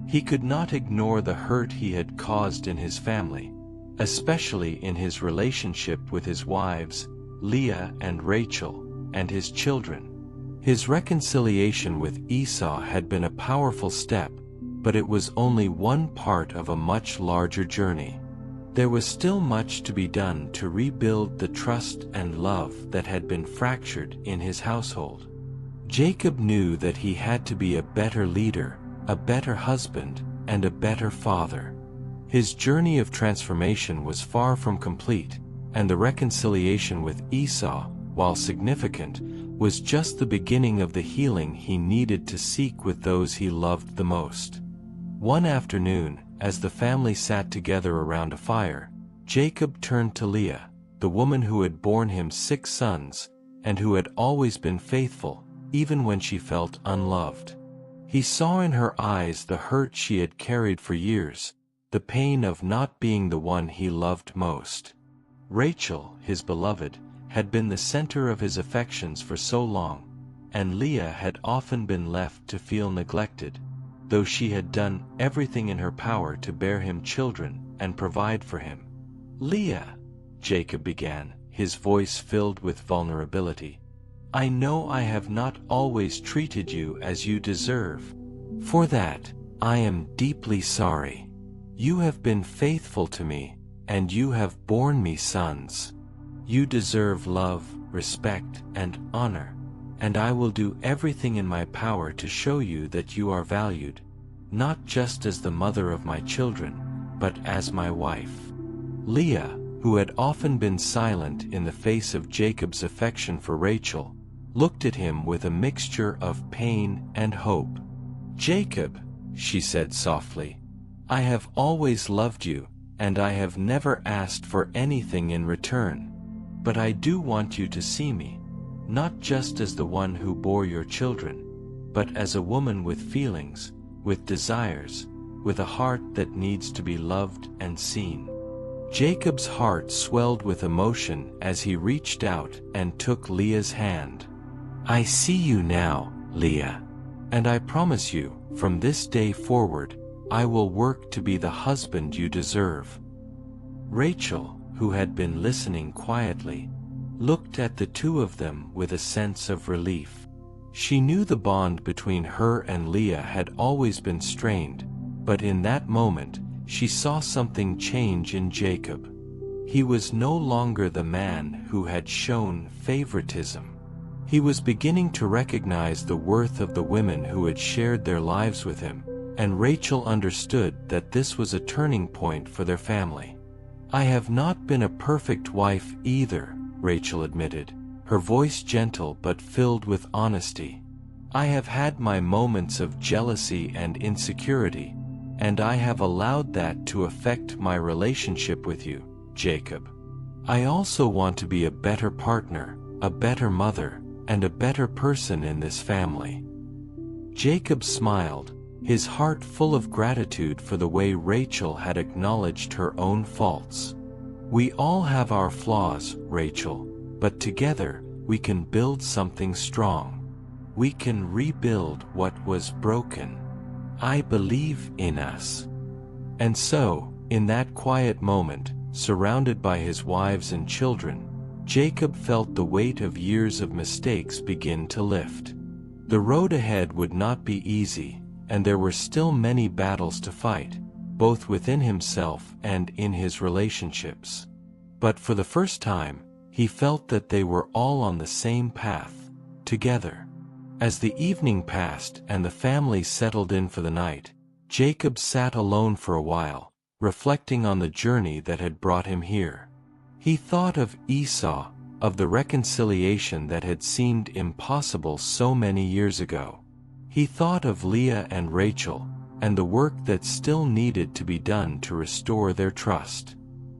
He could not ignore the hurt he had caused in his family, especially in his relationship with his wives, Leah and Rachel, and his children. His reconciliation with Esau had been a powerful step, but it was only one part of a much larger journey. There was still much to be done to rebuild the trust and love that had been fractured in his household. Jacob knew that he had to be a better leader, a better husband, and a better father. His journey of transformation was far from complete, and the reconciliation with Esau, while significant, was just the beginning of the healing he needed to seek with those he loved the most. One afternoon, as the family sat together around a fire, Jacob turned to Leah, the woman who had borne him 6 sons, and who had always been faithful, even when she felt unloved. He saw in her eyes the hurt she had carried for years, the pain of not being the one he loved most. Rachel, his beloved, had been the center of his affections for so long, and Leah had often been left to feel neglected, though she had done everything in her power to bear him children and provide for him. "Leah," Jacob began, his voice filled with vulnerability, "I know I have not always treated you as you deserve. For that, I am deeply sorry. You have been faithful to me, and you have borne me sons. You deserve love, respect, and honor, and I will do everything in my power to show you that you are valued, not just as the mother of my children, but as my wife." Leah, who had often been silent in the face of Jacob's affection for Rachel, looked at him with a mixture of pain and hope. "Jacob," she said softly, "I have always loved you, and I have never asked for anything in return. But I do want you to see me, not just as the one who bore your children, but as a woman with feelings, with desires, with a heart that needs to be loved and seen." Jacob's heart swelled with emotion as he reached out and took Leah's hand. "I see you now, Leah, and I promise you, from this day forward, I will work to be the husband you deserve." Rachel, who had been listening quietly, looked at the two of them with a sense of relief. She knew the bond between her and Leah had always been strained, but in that moment, she saw something change in Jacob. He was no longer the man who had shown favoritism. He was beginning to recognize the worth of the women who had shared their lives with him, and Rachel understood that this was a turning point for their family. "I have not been a perfect wife either," Rachel admitted, her voice gentle but filled with honesty. "I have had my moments of jealousy and insecurity, and I have allowed that to affect my relationship with you, Jacob. I also want to be a better partner, a better mother, and a better person in this family." Jacob smiled, his heart full of gratitude for the way Rachel had acknowledged her own faults. "We all have our flaws, Rachel, but together we can build something strong. We can rebuild what was broken. I believe in us." And so, in that quiet moment, surrounded by his wives and children, Jacob felt the weight of years of mistakes begin to lift. The road ahead would not be easy, and there were still many battles to fight, both within himself and in his relationships. But for the first time, he felt that they were all on the same path, together. As the evening passed and the family settled in for the night, Jacob sat alone for a while, reflecting on the journey that had brought him here. He thought of Esau, of the reconciliation that had seemed impossible so many years ago. He thought of Leah and Rachel, and the work that still needed to be done to restore their trust.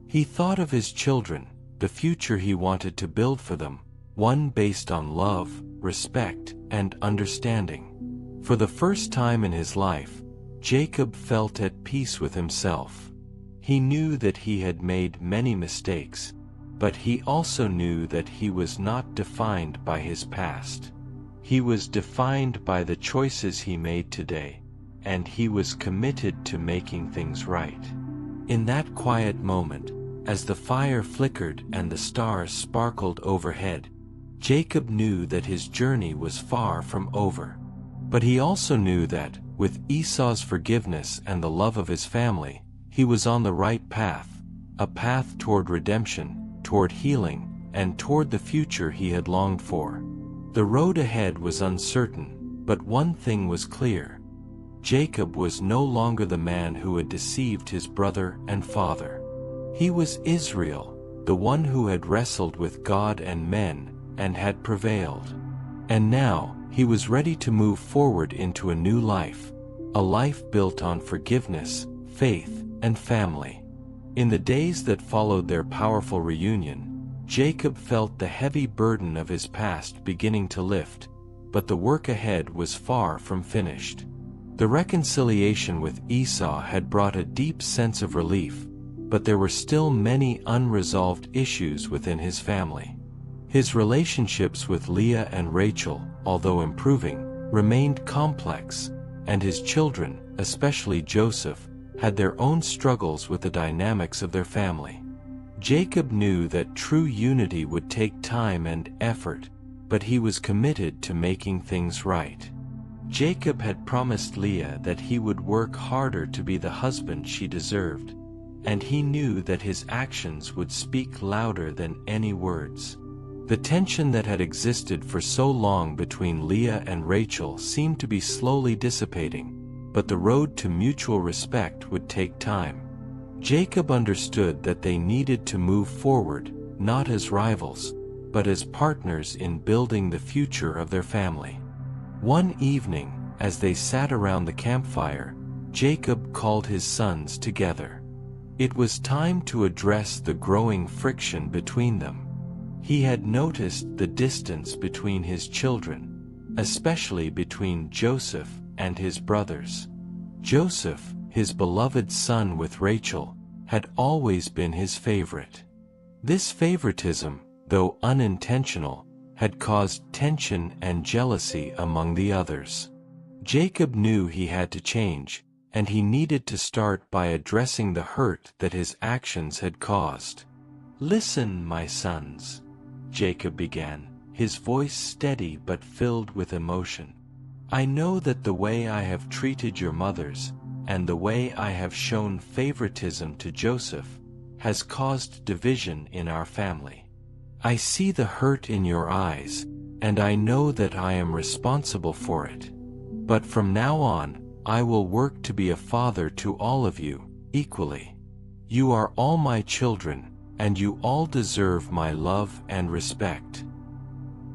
He thought of his children, the future he wanted to build for them, one based on love, respect, and understanding. For the first time in his life, Jacob felt at peace with himself. He knew that he had made many mistakes, but he also knew that he was not defined by his past. He was defined by the choices he made today, and he was committed to making things right. In that quiet moment, as the fire flickered and the stars sparkled overhead, Jacob knew that his journey was far from over. But he also knew that, with Esau's forgiveness and the love of his family, he was on the right path, a path toward redemption, toward healing, and toward the future he had longed for. The road ahead was uncertain, but one thing was clear. Jacob was no longer the man who had deceived his brother and father. He was Israel, the one who had wrestled with God and men, and had prevailed. And now, he was ready to move forward into a new life, a life built on forgiveness, faith, and family. In the days that followed their powerful reunion, Jacob felt the heavy burden of his past beginning to lift, but the work ahead was far from finished. The reconciliation with Esau had brought a deep sense of relief, but there were still many unresolved issues within his family. His relationships with Leah and Rachel, although improving, remained complex, and his children, especially Joseph, had their own struggles with the dynamics of their family. Jacob knew that true unity would take time and effort, but he was committed to making things right. Jacob had promised Leah that he would work harder to be the husband she deserved, and he knew that his actions would speak louder than any words. The tension that had existed for so long between Leah and Rachel seemed to be slowly dissipating, but the road to mutual respect would take time. Jacob understood that they needed to move forward, not as rivals, but as partners in building the future of their family. One evening, as they sat around the campfire, Jacob called his sons together. It was time to address the growing friction between them. He had noticed the distance between his children, especially between Joseph and his brothers. Joseph, his beloved son with Rachel, had always been his favorite. This favoritism, though unintentional, had caused tension and jealousy among the others. Jacob knew he had to change, and he needed to start by addressing the hurt that his actions had caused. "Listen, my sons," Jacob began, his voice steady but filled with emotion. "I know that the way I have treated your mothers, and the way I have shown favoritism to Joseph, has caused division in our family. I see the hurt in your eyes, and I know that I am responsible for it. But from now on, I will work to be a father to all of you, equally. You are all my children, and you all deserve my love and respect."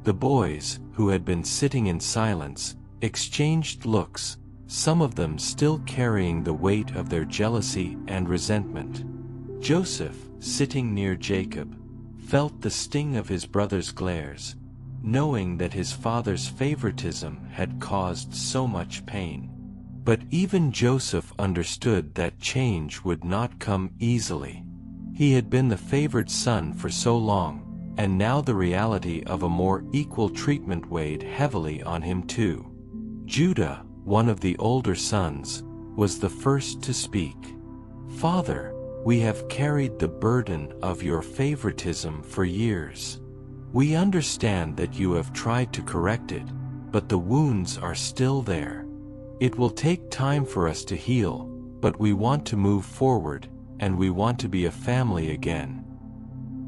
The boys, who had been sitting in silence, exchanged looks, some of them still carrying the weight of their jealousy and resentment. Joseph, sitting near Jacob, felt the sting of his brother's glares, knowing that his father's favoritism had caused so much pain. But even Joseph understood that change would not come easily. He had been the favored son for so long, and now the reality of a more equal treatment weighed heavily on him too. Judah, one of the older sons, was the first to speak. "Father, We have carried the burden of your favoritism for years. We understand that you have tried to correct it, but the wounds are still there. It will take time for us to heal, but we want to move forward, and we want to be a family again."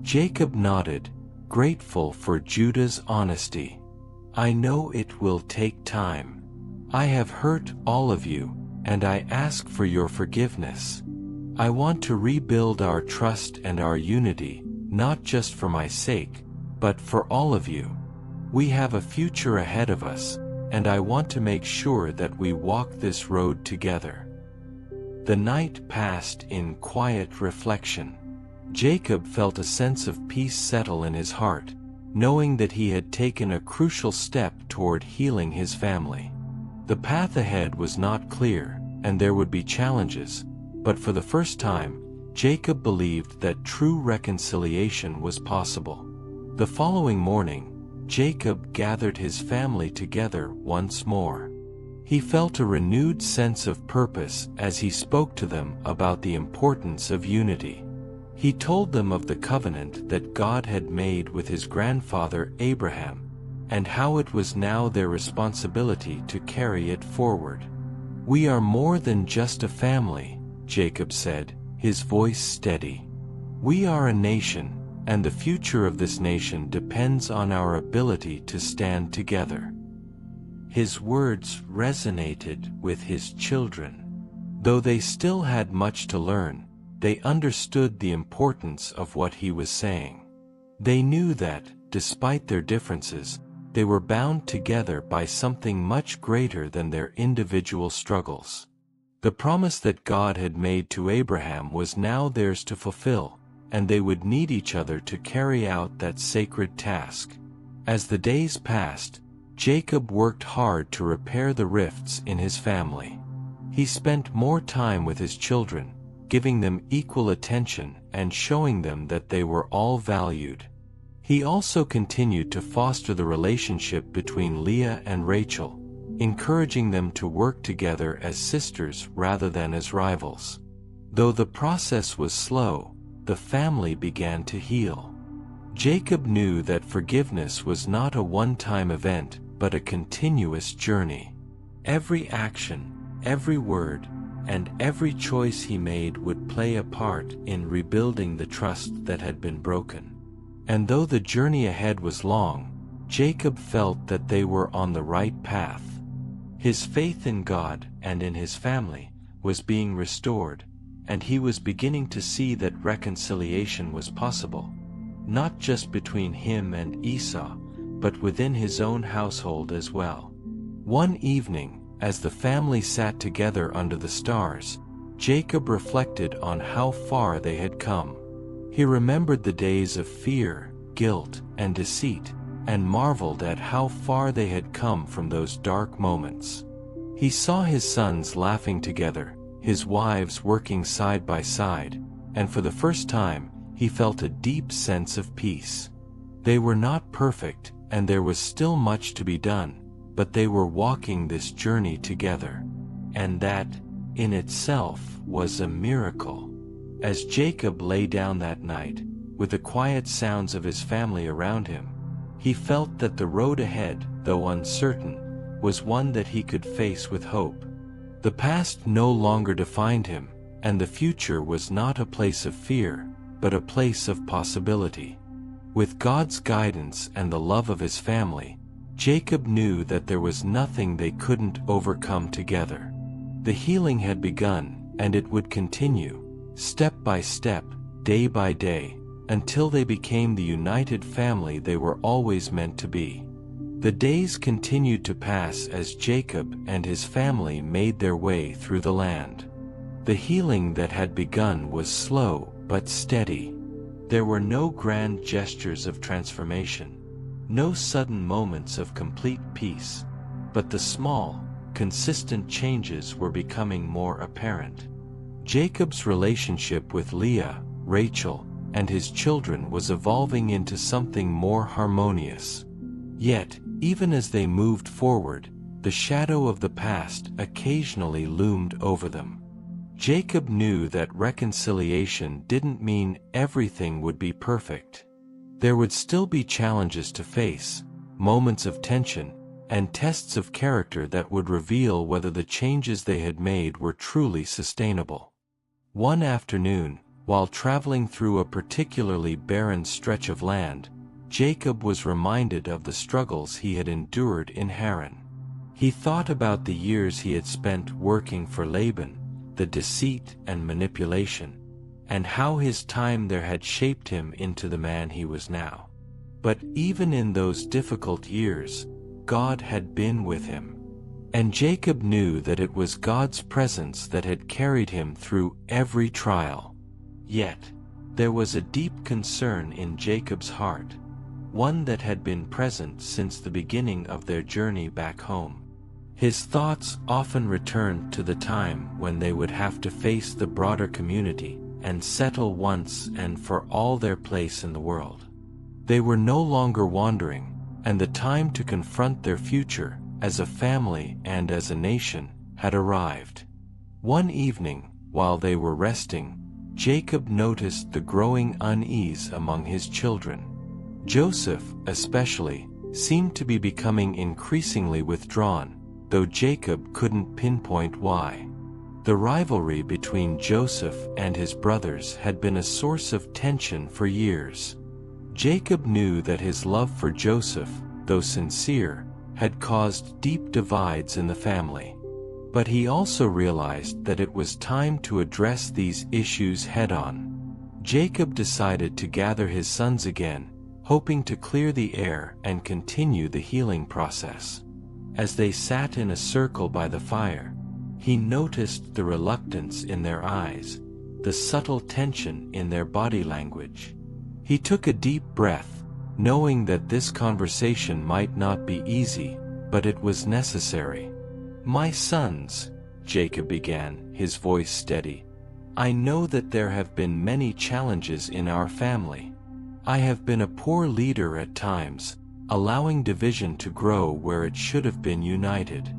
Jacob nodded, grateful for Judah's honesty. "I know it will take time. I have hurt all of you, and I ask for your forgiveness. I want to rebuild our trust and our unity, not just for my sake, but for all of you. We have a future ahead of us, and I want to make sure that we walk this road together." The night passed in quiet reflection. Jacob felt a sense of peace settle in his heart, knowing that he had taken a crucial step toward healing his family. The path ahead was not clear, and there would be challenges, but for the first time, Jacob believed that true reconciliation was possible. The following morning, Jacob gathered his family together once more. He felt a renewed sense of purpose as he spoke to them about the importance of unity. He told them of the covenant that God had made with his grandfather Abraham, and how it was now their responsibility to carry it forward. "We are more than just a family," Jacob said, his voice steady. "We are a nation, and the future of this nation depends on our ability to stand together." His words resonated with his children. Though they still had much to learn, they understood the importance of what he was saying. They knew that, despite their differences, they were bound together by something much greater than their individual struggles. The promise that God had made to Abraham was now theirs to fulfill, and they would need each other to carry out that sacred task. As the days passed, Jacob worked hard to repair the rifts in his family. He spent more time with his children, giving them equal attention and showing them that they were all valued. He also continued to foster the relationship between Leah and Rachel, encouraging them to work together as sisters rather than as rivals. Though the process was slow, the family began to heal. Jacob knew that forgiveness was not a one-time event, but a continuous journey. Every action, every word, and every choice he made would play a part in rebuilding the trust that had been broken. And though the journey ahead was long, Jacob felt that they were on the right path. His faith in God and in his family was being restored, and he was beginning to see that reconciliation was possible, not just between him and Esau, but within his own household as well. One evening, as the family sat together under the stars, Jacob reflected on how far they had come. He remembered the days of fear, guilt, and deceit, and marveled at how far they had come from those dark moments. He saw his sons laughing together, his wives working side by side, and for the first time, he felt a deep sense of peace. They were not perfect, and there was still much to be done, but they were walking this journey together. And that, in itself, was a miracle. As Jacob lay down that night, with the quiet sounds of his family around him, he felt that the road ahead, though uncertain, was one that he could face with hope. The past no longer defined him, and the future was not a place of fear, but a place of possibility. With God's guidance and the love of his family, Jacob knew that there was nothing they couldn't overcome together. The healing had begun, and it would continue, step by step, day by day, until they became the united family they were always meant to be. The days continued to pass as Jacob and his family made their way through the land. The healing that had begun was slow but steady. There were no grand gestures of transformation, no sudden moments of complete peace, but the small, consistent changes were becoming more apparent. Jacob's relationship with Leah, Rachel, and his children was evolving into something more harmonious. Yet, even as they moved forward, the shadow of the past occasionally loomed over them. Jacob knew that reconciliation didn't mean everything would be perfect. There would still be challenges to face, moments of tension, and tests of character that would reveal whether the changes they had made were truly sustainable. One afternoon, while traveling through a particularly barren stretch of land, Jacob was reminded of the struggles he had endured in Haran. He thought about the years he had spent working for Laban, the deceit and manipulation, and how his time there had shaped him into the man he was now. But even in those difficult years, God had been with him. And Jacob knew that it was God's presence that had carried him through every trial. Yet, there was a deep concern in Jacob's heart, one that had been present since the beginning of their journey back home. His thoughts often returned to the time when they would have to face the broader community and settle once and for all their place in the world. They were no longer wandering, and the time to confront their future as a family and as a nation had arrived. One evening, while they were resting, Jacob noticed the growing unease among his children. Joseph, especially, seemed to be becoming increasingly withdrawn, though Jacob couldn't pinpoint why. The rivalry between Joseph and his brothers had been a source of tension for years. Jacob knew that his love for Joseph, though sincere, had caused deep divides in the family. But he also realized that it was time to address these issues head-on. Jacob decided to gather his sons again, hoping to clear the air and continue the healing process. As they sat in a circle by the fire, he noticed the reluctance in their eyes, the subtle tension in their body language. He took a deep breath, knowing that this conversation might not be easy, but it was necessary. "My sons," Jacob began, his voice steady, "I know that there have been many challenges in our family. I have been a poor leader at times, allowing division to grow where it should have been united.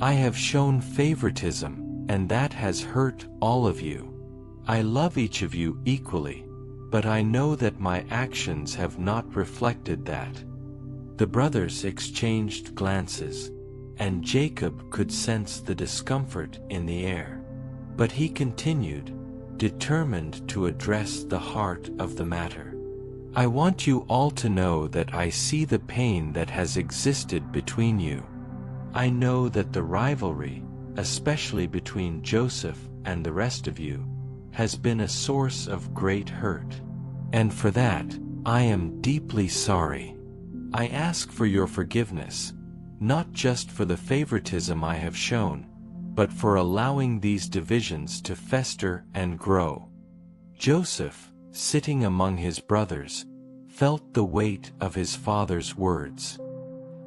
I have shown favoritism, and that has hurt all of you. I love each of you equally, but I know that my actions have not reflected that." The brothers exchanged glances, and Jacob could sense the discomfort in the air. But he continued, determined to address the heart of the matter. "I want you all to know that I see the pain that has existed between you. I know that the rivalry, especially between Joseph and the rest of you, has been a source of great hurt. And for that, I am deeply sorry. I ask for your forgiveness, not just for the favoritism I have shown, but for allowing these divisions to fester and grow." Joseph, sitting among his brothers, felt the weight of his father's words.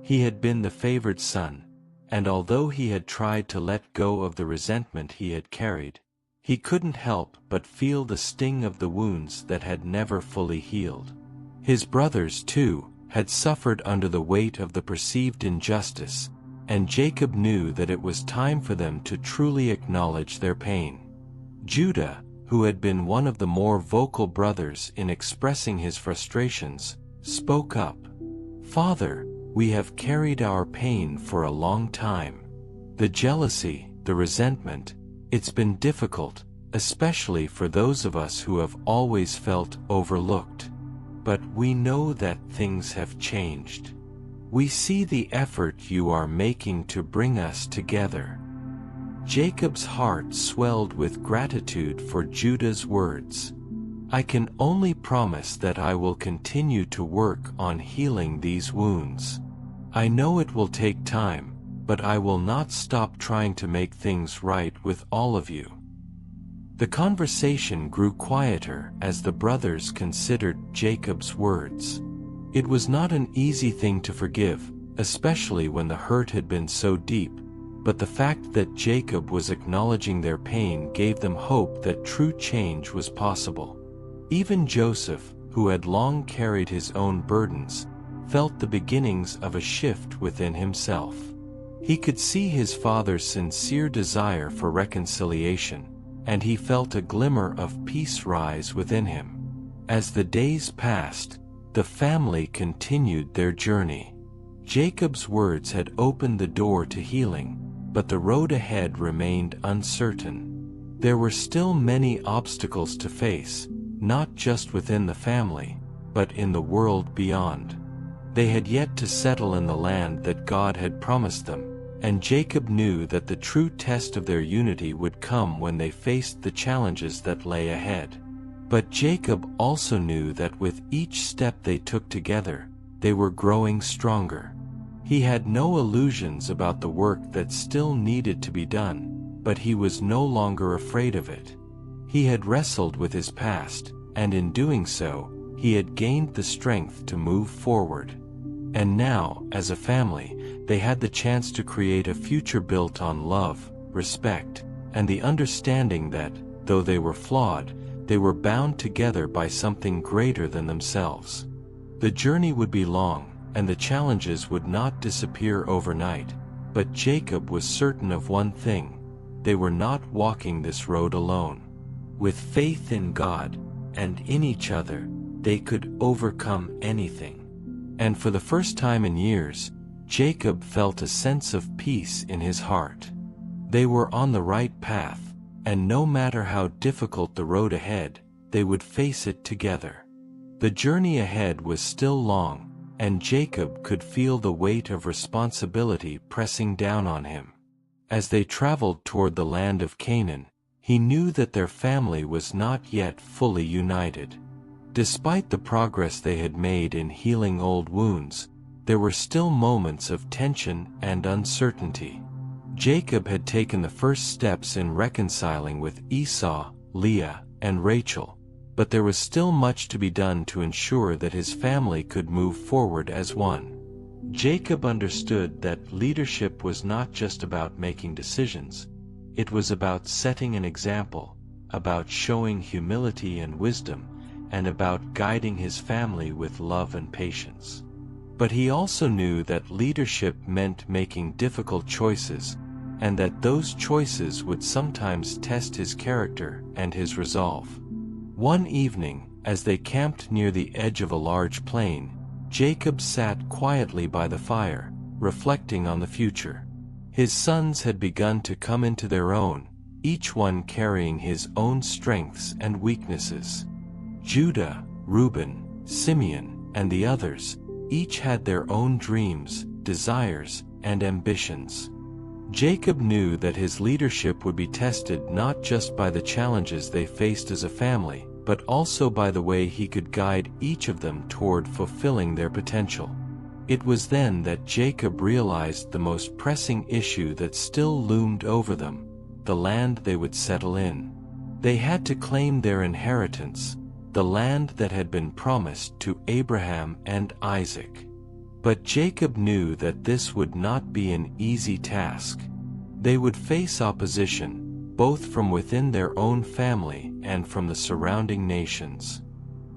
He had been the favored son, and although he had tried to let go of the resentment he had carried, he couldn't help but feel the sting of the wounds that had never fully healed. His brothers, too, had suffered under the weight of the perceived injustice, and Jacob knew that it was time for them to truly acknowledge their pain. Judah, who had been one of the more vocal brothers in expressing his frustrations, spoke up. "Father, we have carried our pain for a long time. The jealousy, the resentment, it's been difficult, especially for those of us who have always felt overlooked. But we know that things have changed. We see the effort you are making to bring us together." Jacob's heart swelled with gratitude for Judah's words. "I can only promise that I will continue to work on healing these wounds. I know it will take time, but I will not stop trying to make things right with all of you." The conversation grew quieter as the brothers considered Jacob's words. It was not an easy thing to forgive, especially when the hurt had been so deep, but the fact that Jacob was acknowledging their pain gave them hope that true change was possible. Even Joseph, who had long carried his own burdens, felt the beginnings of a shift within himself. He could see his father's sincere desire for reconciliation, and he felt a glimmer of peace rise within him. As the days passed, the family continued their journey. Jacob's words had opened the door to healing, but the road ahead remained uncertain. There were still many obstacles to face, not just within the family, but in the world beyond. They had yet to settle in the land that God had promised them, and Jacob knew that the true test of their unity would come when they faced the challenges that lay ahead. But Jacob also knew that with each step they took together, they were growing stronger. He had no illusions about the work that still needed to be done, but he was no longer afraid of it. He had wrestled with his past, and in doing so, he had gained the strength to move forward. And now, as a family, they had the chance to create a future built on love, respect, and the understanding that, though they were flawed, they were bound together by something greater than themselves. The journey would be long, and the challenges would not disappear overnight, but Jacob was certain of one thing: they were not walking this road alone. With faith in God, and in each other, they could overcome anything. And for the first time in years, Jacob felt a sense of peace in his heart. They were on the right path, and no matter how difficult the road ahead, they would face it together. The journey ahead was still long, and Jacob could feel the weight of responsibility pressing down on him. As they traveled toward the land of Canaan, he knew that their family was not yet fully united. Despite the progress they had made in healing old wounds, there were still moments of tension and uncertainty. Jacob had taken the first steps in reconciling with Esau, Leah, and Rachel, but there was still much to be done to ensure that his family could move forward as one. Jacob understood that leadership was not just about making decisions. It was about setting an example, about showing humility and wisdom, and about guiding his family with love and patience. But he also knew that leadership meant making difficult choices, and that those choices would sometimes test his character and his resolve. One evening, as they camped near the edge of a large plain, Jacob sat quietly by the fire, reflecting on the future. His sons had begun to come into their own, each one carrying his own strengths and weaknesses. Judah, Reuben, Simeon, and the others, each had their own dreams, desires, and ambitions. Jacob knew that his leadership would be tested not just by the challenges they faced as a family, but also by the way he could guide each of them toward fulfilling their potential. It was then that Jacob realized the most pressing issue that still loomed over them: the land they would settle in. They had to claim their inheritance, the land that had been promised to Abraham and Isaac. But Jacob knew that this would not be an easy task. They would face opposition, both from within their own family and from the surrounding nations.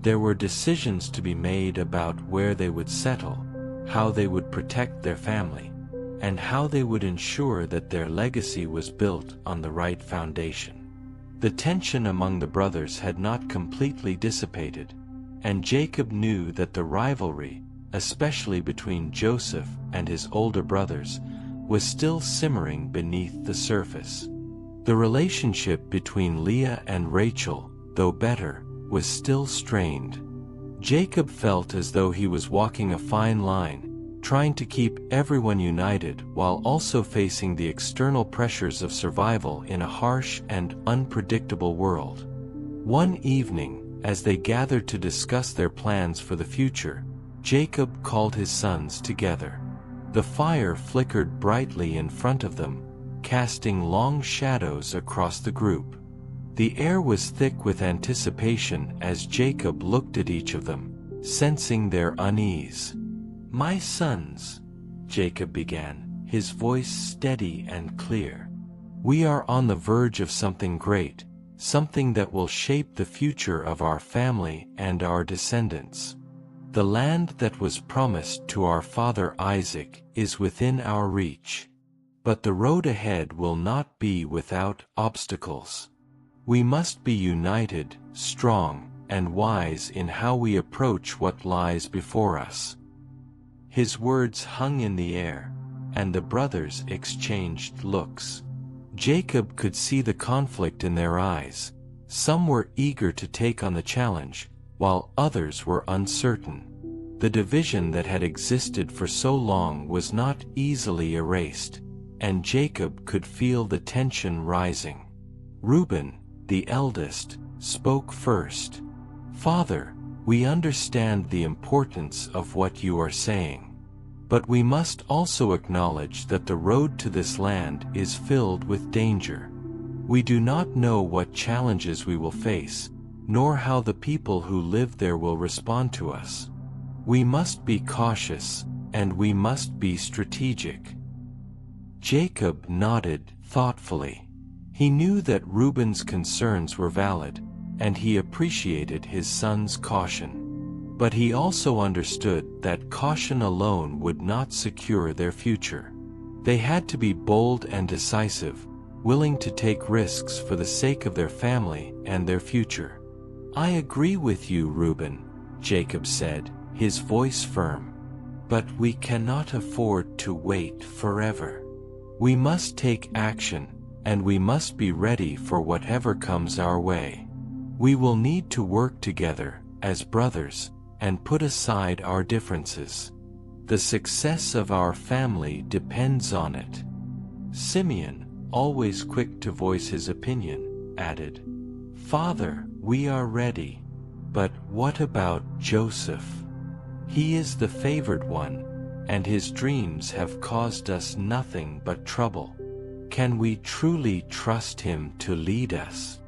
There were decisions to be made about where they would settle, how they would protect their family, and how they would ensure that their legacy was built on the right foundation. The tension among the brothers had not completely dissipated, and Jacob knew that the rivalry, especially between Joseph and his older brothers, was still simmering beneath the surface. The relationship between Leah and Rachel, though better, was still strained. Jacob felt as though he was walking a fine line, trying to keep everyone united while also facing the external pressures of survival in a harsh and unpredictable world. One evening, as they gathered to discuss their plans for the future, Jacob called his sons together. The fire flickered brightly in front of them, casting long shadows across the group. The air was thick with anticipation as Jacob looked at each of them, sensing their unease. "My sons," Jacob began, his voice steady and clear, "we are on the verge of something great, something that will shape the future of our family and our descendants. The land that was promised to our father Isaac is within our reach. But the road ahead will not be without obstacles. We must be united, strong, and wise in how we approach what lies before us." His words hung in the air, and the brothers exchanged looks. Jacob could see the conflict in their eyes. Some were eager to take on the challenge, while others were uncertain. The division that had existed for so long was not easily erased, and Jacob could feel the tension rising. Reuben, the eldest, spoke first. "Father, we understand the importance of what you are saying. But we must also acknowledge that the road to this land is filled with danger. We do not know what challenges we will face, nor how the people who live there will respond to us. We must be cautious, and we must be strategic." Jacob nodded thoughtfully. He knew that Reuben's concerns were valid, and he appreciated his son's caution. But he also understood that caution alone would not secure their future. They had to be bold and decisive, willing to take risks for the sake of their family and their future. "I agree with you, Reuben," Jacob said, his voice firm. "But we cannot afford to wait forever. We must take action, and we must be ready for whatever comes our way. We will need to work together, as brothers, and put aside our differences. The success of our family depends on it." Simeon, always quick to voice his opinion, added, "Father, we are ready. But what about Joseph? He is the favored one, and his dreams have caused us nothing but trouble. Can we truly trust him to lead us?"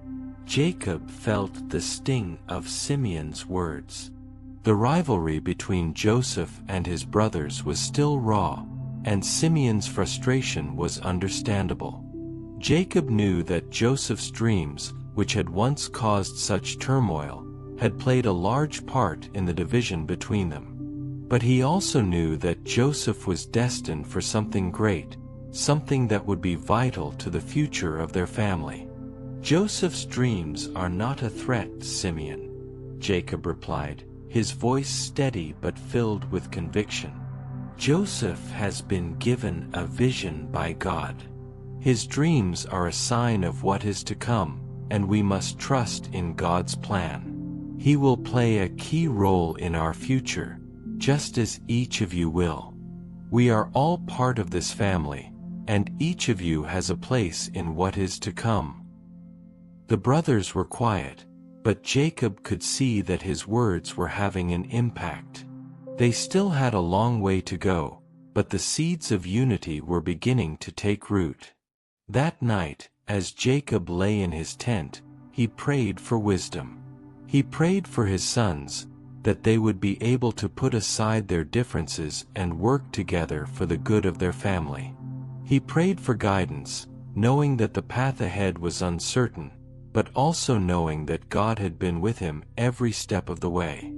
Jacob felt the sting of Simeon's words. The rivalry between Joseph and his brothers was still raw, and Simeon's frustration was understandable. Jacob knew that Joseph's dreams, which had once caused such turmoil, had played a large part in the division between them. But he also knew that Joseph was destined for something great, something that would be vital to the future of their family. "Joseph's dreams are not a threat, Simeon," Jacob replied, his voice steady but filled with conviction. "Joseph has been given a vision by God. His dreams are a sign of what is to come, and we must trust in God's plan. He will play a key role in our future, just as each of you will. We are all part of this family, and each of you has a place in what is to come." The brothers were quiet, but Jacob could see that his words were having an impact. They still had a long way to go, but the seeds of unity were beginning to take root. That night, as Jacob lay in his tent, he prayed for wisdom. He prayed for his sons, that they would be able to put aside their differences and work together for the good of their family. He prayed for guidance, knowing that the path ahead was uncertain, but also knowing that God had been with him every step of the way.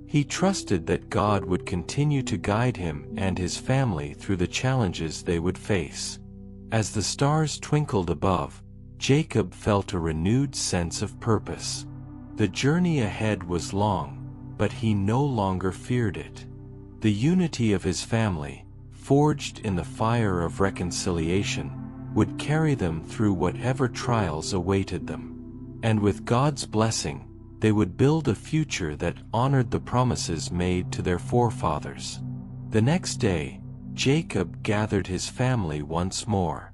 He trusted that God would continue to guide him and his family through the challenges they would face. As the stars twinkled above, Jacob felt a renewed sense of purpose. The journey ahead was long, but he no longer feared it. The unity of his family, forged in the fire of reconciliation, would carry them through whatever trials awaited them. And with God's blessing, they would build a future that honored the promises made to their forefathers. The next day, Jacob gathered his family once more.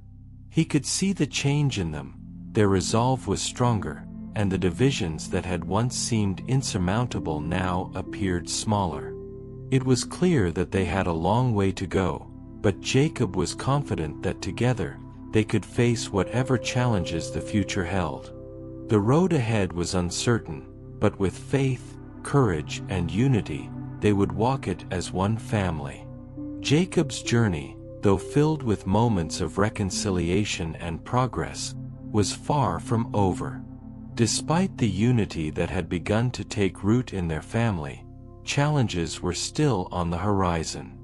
He could see the change in them. Their resolve was stronger, and the divisions that had once seemed insurmountable now appeared smaller. It was clear that they had a long way to go, but Jacob was confident that together, they could face whatever challenges the future held. The road ahead was uncertain, but with faith, courage, and unity, they would walk it as one family. Jacob's journey, though filled with moments of reconciliation and progress, was far from over. Despite the unity that had begun to take root in their family, challenges were still on the horizon.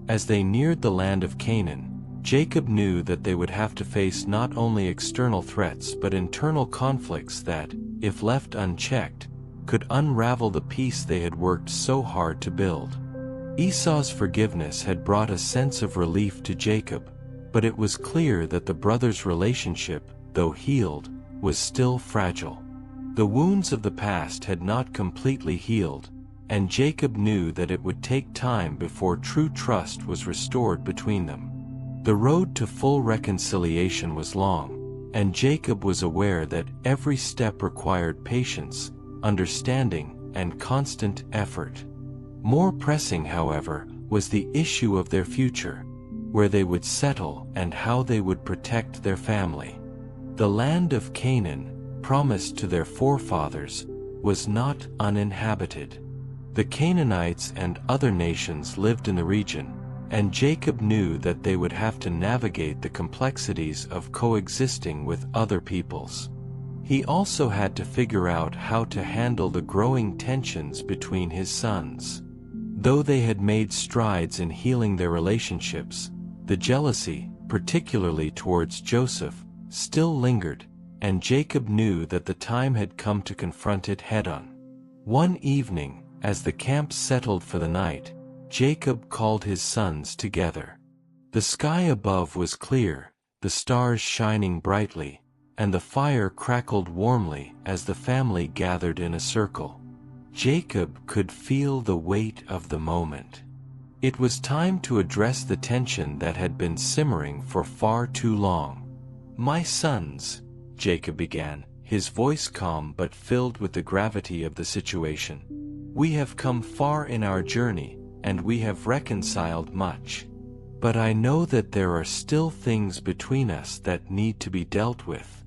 As they neared the land of Canaan, Jacob knew that they would have to face not only external threats but internal conflicts that, if left unchecked, could unravel the peace they had worked so hard to build. Esau's forgiveness had brought a sense of relief to Jacob, but it was clear that the brothers' relationship, though healed, was still fragile. The wounds of the past had not completely healed, and Jacob knew that it would take time before true trust was restored between them. The road to full reconciliation was long, and Jacob was aware that every step required patience, understanding, and constant effort. More pressing, however, was the issue of their future, where they would settle and how they would protect their family. The land of Canaan, promised to their forefathers, was not uninhabited. The Canaanites and other nations lived in the region, and Jacob knew that they would have to navigate the complexities of coexisting with other peoples. He also had to figure out how to handle the growing tensions between his sons. Though they had made strides in healing their relationships, the jealousy, particularly towards Joseph, still lingered, and Jacob knew that the time had come to confront it head-on. One evening, as the camp settled for the night, Jacob called his sons together. The sky above was clear, the stars shining brightly, and the fire crackled warmly as the family gathered in a circle. Jacob could feel the weight of the moment. It was time to address the tension that had been simmering for far too long. "My sons," Jacob began, his voice calm but filled with the gravity of the situation, "we have come far in our journey, and we have reconciled much. But I know that there are still things between us that need to be dealt with.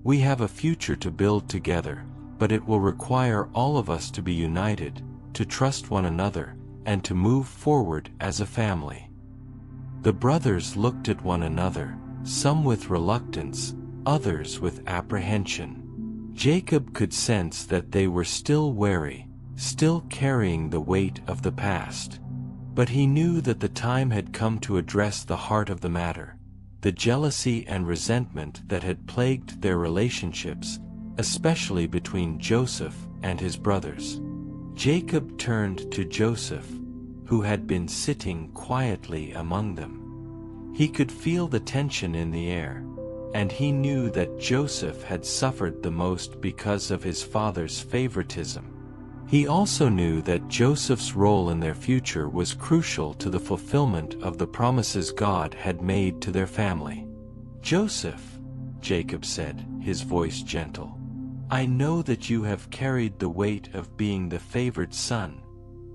We have a future to build together, but it will require all of us to be united, to trust one another, and to move forward as a family." The brothers looked at one another, some with reluctance, others with apprehension. Jacob could sense that they were still wary, still carrying the weight of the past. But he knew that the time had come to address the heart of the matter, the jealousy and resentment that had plagued their relationships, especially between Joseph and his brothers. Jacob turned to Joseph, who had been sitting quietly among them. He could feel the tension in the air, and he knew that Joseph had suffered the most because of his father's favoritism. He also knew that Joseph's role in their future was crucial to the fulfillment of the promises God had made to their family. "Joseph," Jacob said, his voice gentle, "I know that you have carried the weight of being the favored son,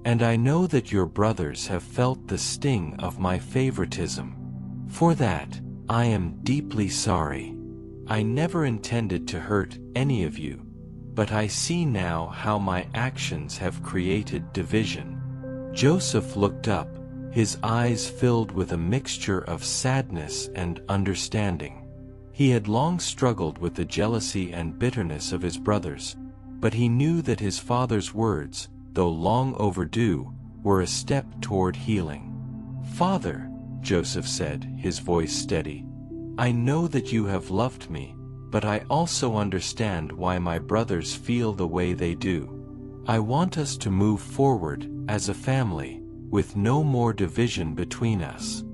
and I know that your brothers have felt the sting of my favoritism. For that, I am deeply sorry. I never intended to hurt any of you, but I see now how my actions have created division." Joseph looked up, his eyes filled with a mixture of sadness and understanding. He had long struggled with the jealousy and bitterness of his brothers, but he knew that his father's words, though long overdue, were a step toward healing. "Father," Joseph said, his voice steady, "I know that you have loved me, but I also understand why my brothers feel the way they do. I want us to move forward as a family, with no more division between us."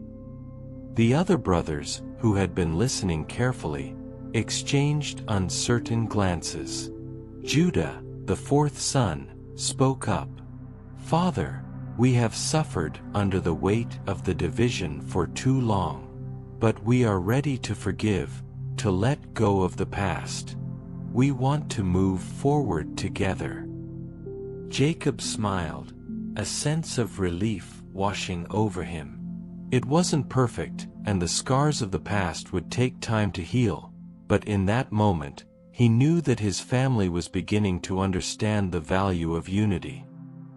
The other brothers, who had been listening carefully, exchanged uncertain glances. Judah, the fourth son, spoke up. "Father, we have suffered under the weight of the division for too long, but we are ready to forgive, to let go of the past. We want to move forward together." Jacob smiled, a sense of relief washing over him. It wasn't perfect, and the scars of the past would take time to heal, but in that moment, he knew that his family was beginning to understand the value of unity.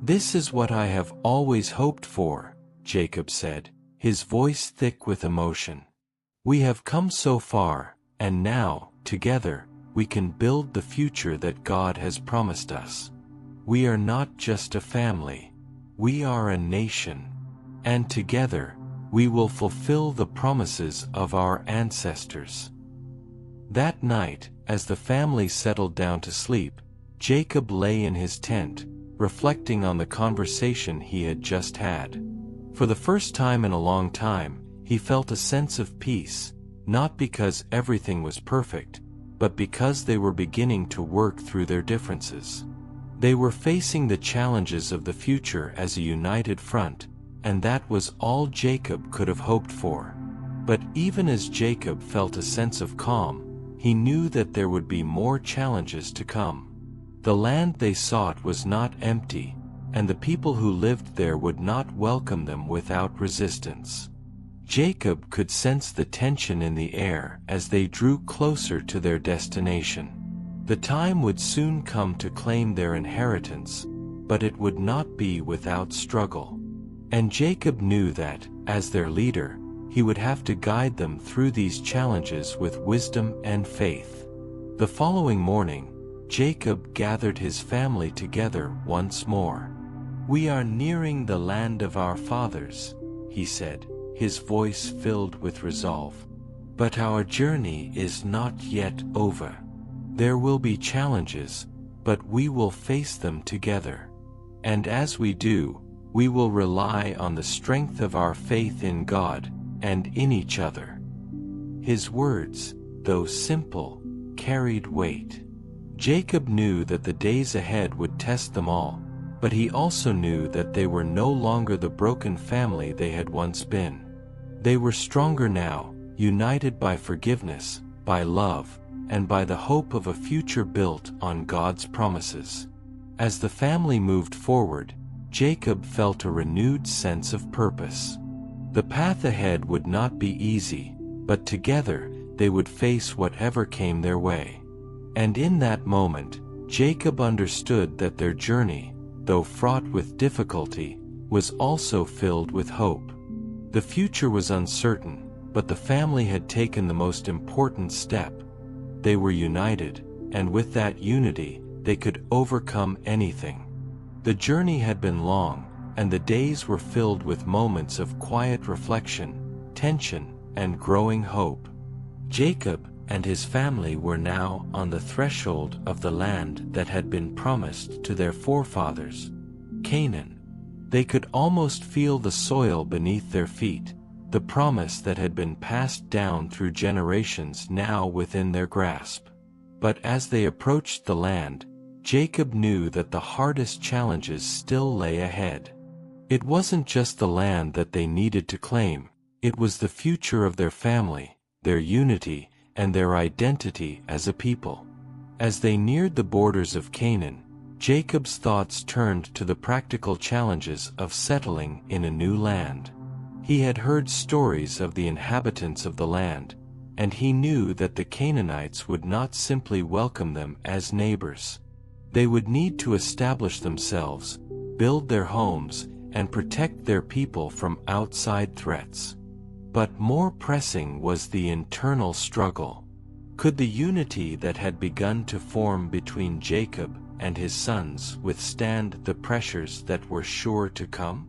"This is what I have always hoped for," Jacob said, his voice thick with emotion. "We have come so far, and now, together, we can build the future that God has promised us. We are not just a family. We are a nation. And together, we will fulfill the promises of our ancestors." That night, as the family settled down to sleep, Jacob lay in his tent, reflecting on the conversation he had just had. For the first time in a long time, he felt a sense of peace, not because everything was perfect, but because they were beginning to work through their differences. They were facing the challenges of the future as a united front, and that was all Jacob could have hoped for. But even as Jacob felt a sense of calm, he knew that there would be more challenges to come. The land they sought was not empty, and the people who lived there would not welcome them without resistance. Jacob could sense the tension in the air as they drew closer to their destination. The time would soon come to claim their inheritance, but it would not be without struggle. And Jacob knew that, as their leader, he would have to guide them through these challenges with wisdom and faith. The following morning, Jacob gathered his family together once more. "We are nearing the land of our fathers," he said, his voice filled with resolve. "But our journey is not yet over. There will be challenges, but we will face them together. And as we do, we will rely on the strength of our faith in God and in each other." His words, though simple, carried weight. Jacob knew that the days ahead would test them all, but he also knew that they were no longer the broken family they had once been. They were stronger now, united by forgiveness, by love, and by the hope of a future built on God's promises. As the family moved forward, Jacob felt a renewed sense of purpose. The path ahead would not be easy, but together they would face whatever came their way. And in that moment, Jacob understood that their journey, though fraught with difficulty, was also filled with hope. The future was uncertain, but the family had taken the most important step. They were united, and with that unity, they could overcome anything. The journey had been long, and the days were filled with moments of quiet reflection, tension, and growing hope. Jacob and his family were now on the threshold of the land that had been promised to their forefathers, Canaan. They could almost feel the soil beneath their feet, the promise that had been passed down through generations now within their grasp. But as they approached the land, Jacob knew that the hardest challenges still lay ahead. It wasn't just the land that they needed to claim, it was the future of their family, their unity, and their identity as a people. As they neared the borders of Canaan, Jacob's thoughts turned to the practical challenges of settling in a new land. He had heard stories of the inhabitants of the land, and he knew that the Canaanites would not simply welcome them as neighbors. They would need to establish themselves, build their homes, and protect their people from outside threats. But more pressing was the internal struggle. Could the unity that had begun to form between Jacob and his sons withstand the pressures that were sure to come?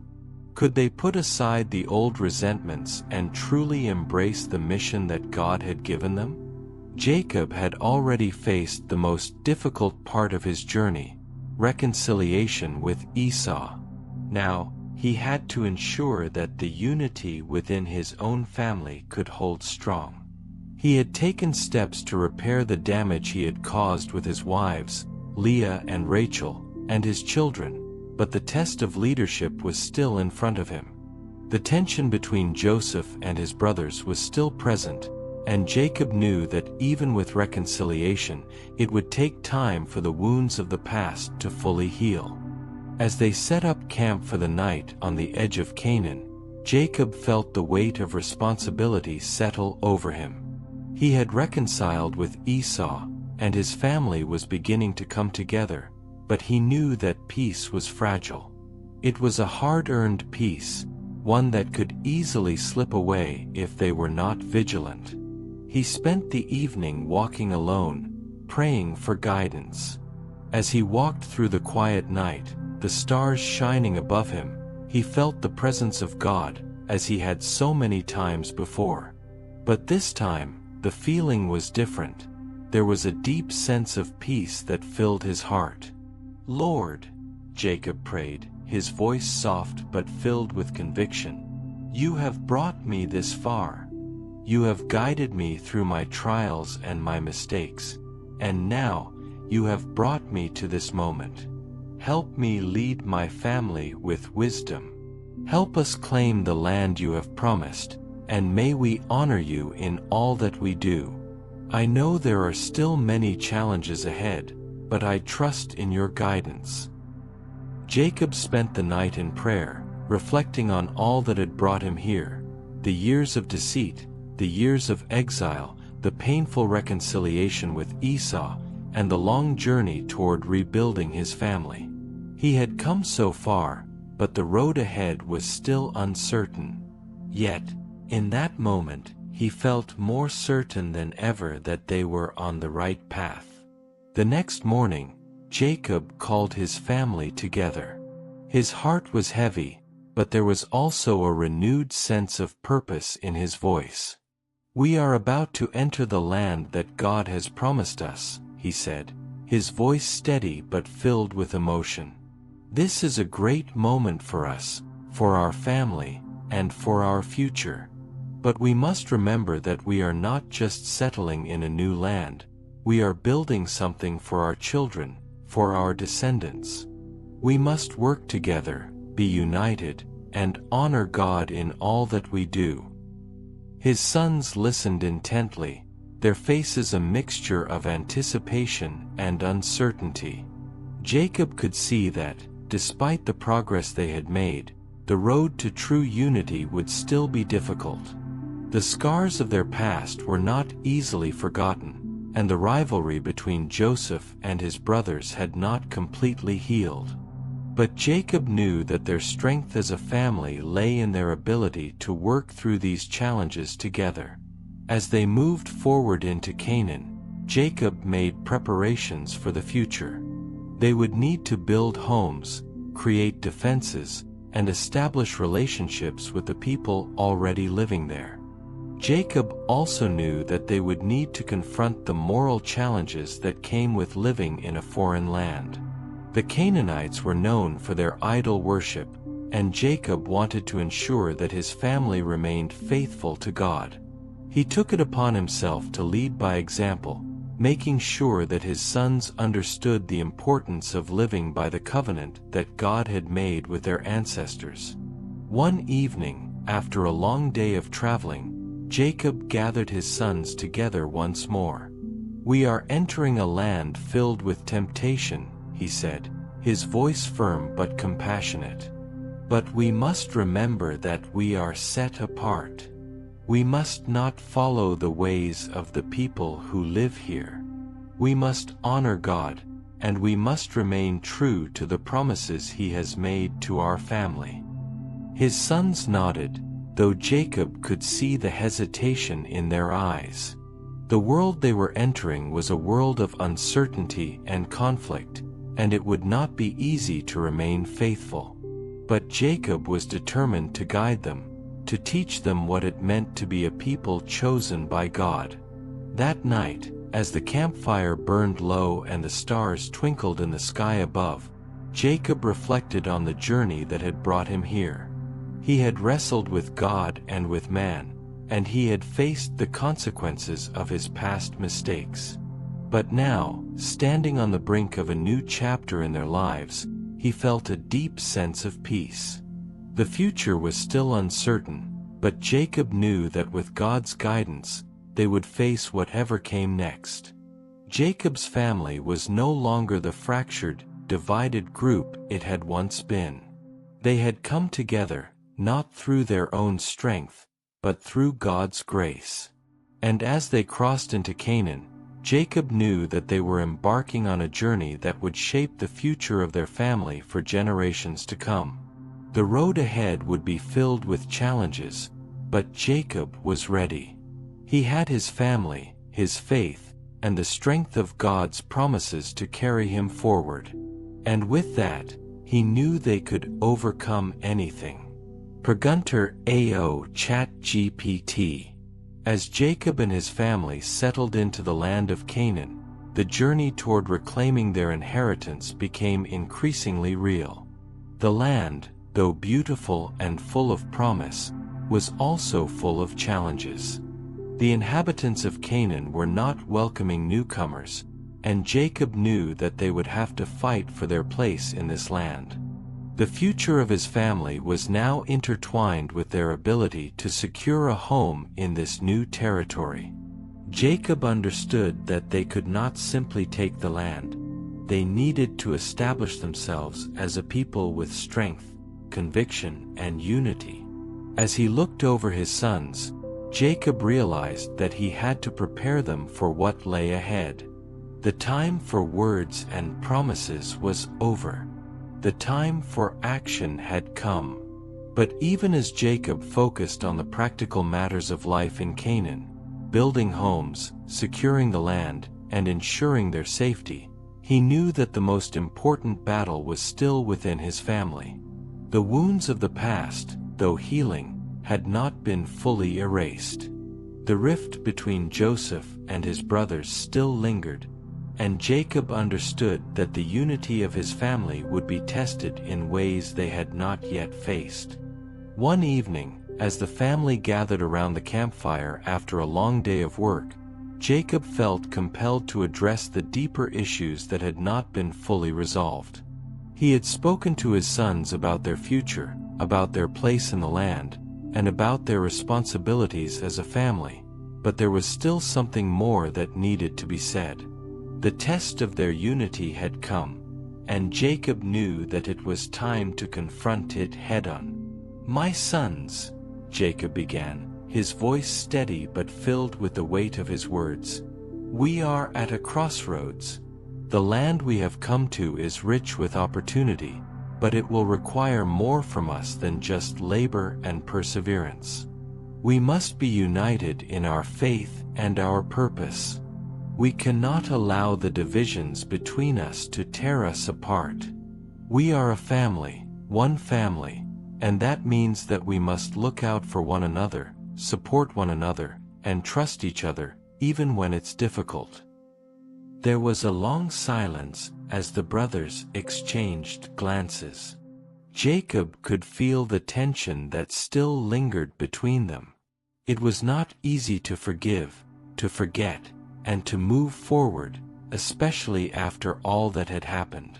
Could they put aside the old resentments and truly embrace the mission that God had given them? Jacob had already faced the most difficult part of his journey, reconciliation with Esau. Now, he had to ensure that the unity within his own family could hold strong. He had taken steps to repair the damage he had caused with his wives, Leah and Rachel, and his children, but the test of leadership was still in front of him. The tension between Joseph and his brothers was still present, and Jacob knew that even with reconciliation, it would take time for the wounds of the past to fully heal. As they set up camp for the night on the edge of Canaan, Jacob felt the weight of responsibility settle over him. He had reconciled with Esau, and his family was beginning to come together, but he knew that peace was fragile. It was a hard-earned peace, one that could easily slip away if they were not vigilant. He spent the evening walking alone, praying for guidance. As he walked through the quiet night, the stars shining above him, he felt the presence of God, as he had so many times before. But this time, the feeling was different. There was a deep sense of peace that filled his heart. "Lord," Jacob prayed, his voice soft but filled with conviction, "you have brought me this far. You have guided me through my trials and my mistakes, and now you have brought me to this moment. Help me lead my family with wisdom. Help us claim the land you have promised, and may we honor you in all that we do. I know there are still many challenges ahead, but I trust in your guidance." Jacob spent the night in prayer, reflecting on all that had brought him here: the years of deceit, the years of exile, the painful reconciliation with Esau, and the long journey toward rebuilding his family. He had come so far, but the road ahead was still uncertain. Yet, in that moment, he felt more certain than ever that they were on the right path. The next morning, Jacob called his family together. His heart was heavy, but there was also a renewed sense of purpose in his voice. "We are about to enter the land that God has promised us," he said, his voice steady but filled with emotion. "This is a great moment for us, for our family, and for our future. But we must remember that we are not just settling in a new land. We are building something for our children, for our descendants. We must work together, be united, and honor God in all that we do." His sons listened intently, their faces a mixture of anticipation and uncertainty. Jacob could see that, despite the progress they had made, the road to true unity would still be difficult. The scars of their past were not easily forgotten, and the rivalry between Joseph and his brothers had not completely healed. But Jacob knew that their strength as a family lay in their ability to work through these challenges together. As they moved forward into Canaan, Jacob made preparations for the future. They would need to build homes, create defenses, and establish relationships with the people already living there. Jacob also knew that they would need to confront the moral challenges that came with living in a foreign land. The Canaanites were known for their idol worship, and Jacob wanted to ensure that his family remained faithful to God. He took it upon himself to lead by example, making sure that his sons understood the importance of living by the covenant that God had made with their ancestors. One evening, after a long day of traveling, Jacob gathered his sons together once more. "We are entering a land filled with temptation," he said, his voice firm but compassionate. "But we must remember that we are set apart. We must not follow the ways of the people who live here. We must honor God, and we must remain true to the promises He has made to our family." His sons nodded, though Jacob could see the hesitation in their eyes. The world they were entering was a world of uncertainty and conflict, and it would not be easy to remain faithful. But Jacob was determined to guide them, to teach them what it meant to be a people chosen by God. That night, as the campfire burned low and the stars twinkled in the sky above, Jacob reflected on the journey that had brought him here. He had wrestled with God and with man, and he had faced the consequences of his past mistakes. But now, standing on the brink of a new chapter in their lives, he felt a deep sense of peace. The future was still uncertain, but Jacob knew that with God's guidance, they would face whatever came next. Jacob's family was no longer the fractured, divided group it had once been. They had come together, not through their own strength, but through God's grace. And as they crossed into Canaan, Jacob knew that they were embarking on a journey that would shape the future of their family for generations to come. The road ahead would be filled with challenges, but Jacob was ready. He had his family, his faith, and the strength of God's promises to carry him forward. And with that, he knew they could overcome anything. Pregunter AO ChatGPT. As Jacob and his family settled into the land of Canaan, the journey toward reclaiming their inheritance became increasingly real. The land, though beautiful and full of promise, was also full of challenges. The inhabitants of Canaan were not welcoming newcomers, and Jacob knew that they would have to fight for their place in this land. The future of his family was now intertwined with their ability to secure a home in this new territory. Jacob understood that they could not simply take the land. They needed to establish themselves as a people with strength, conviction, and unity. As he looked over his sons, Jacob realized that he had to prepare them for what lay ahead. The time for words and promises was over. The time for action had come. But even as Jacob focused on the practical matters of life in Canaan, building homes, securing the land, and ensuring their safety, he knew that the most important battle was still within his family. The wounds of the past, though healing, had not been fully erased. The rift between Joseph and his brothers still lingered, and Jacob understood that the unity of his family would be tested in ways they had not yet faced. One evening, as the family gathered around the campfire after a long day of work, Jacob felt compelled to address the deeper issues that had not been fully resolved. He had spoken to his sons about their future, about their place in the land, and about their responsibilities as a family, but there was still something more that needed to be said. The test of their unity had come, and Jacob knew that it was time to confront it head-on. "My sons," Jacob began, his voice steady but filled with the weight of his words, "we are at a crossroads. The land we have come to is rich with opportunity, but it will require more from us than just labor and perseverance. We must be united in our faith and our purpose. We cannot allow the divisions between us to tear us apart. We are a family, one family, and that means that we must look out for one another, support one another, and trust each other, even when it's difficult." There was a long silence as the brothers exchanged glances. Jacob could feel the tension that still lingered between them. It was not easy to forgive, to forget, and to move forward, especially after all that had happened.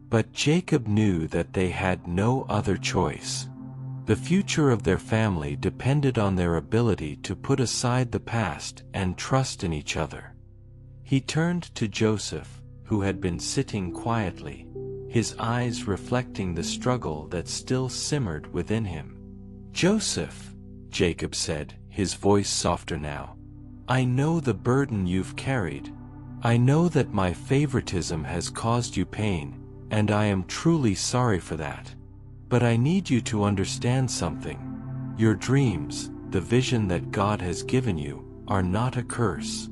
But Jacob knew that they had no other choice. The future of their family depended on their ability to put aside the past and trust in each other. He turned to Joseph, who had been sitting quietly, his eyes reflecting the struggle that still simmered within him. "Joseph," Jacob said, his voice softer now, "I know the burden you've carried. I know that my favoritism has caused you pain, and I am truly sorry for that. But I need you to understand something. Your dreams, the vision that God has given you, are not a curse.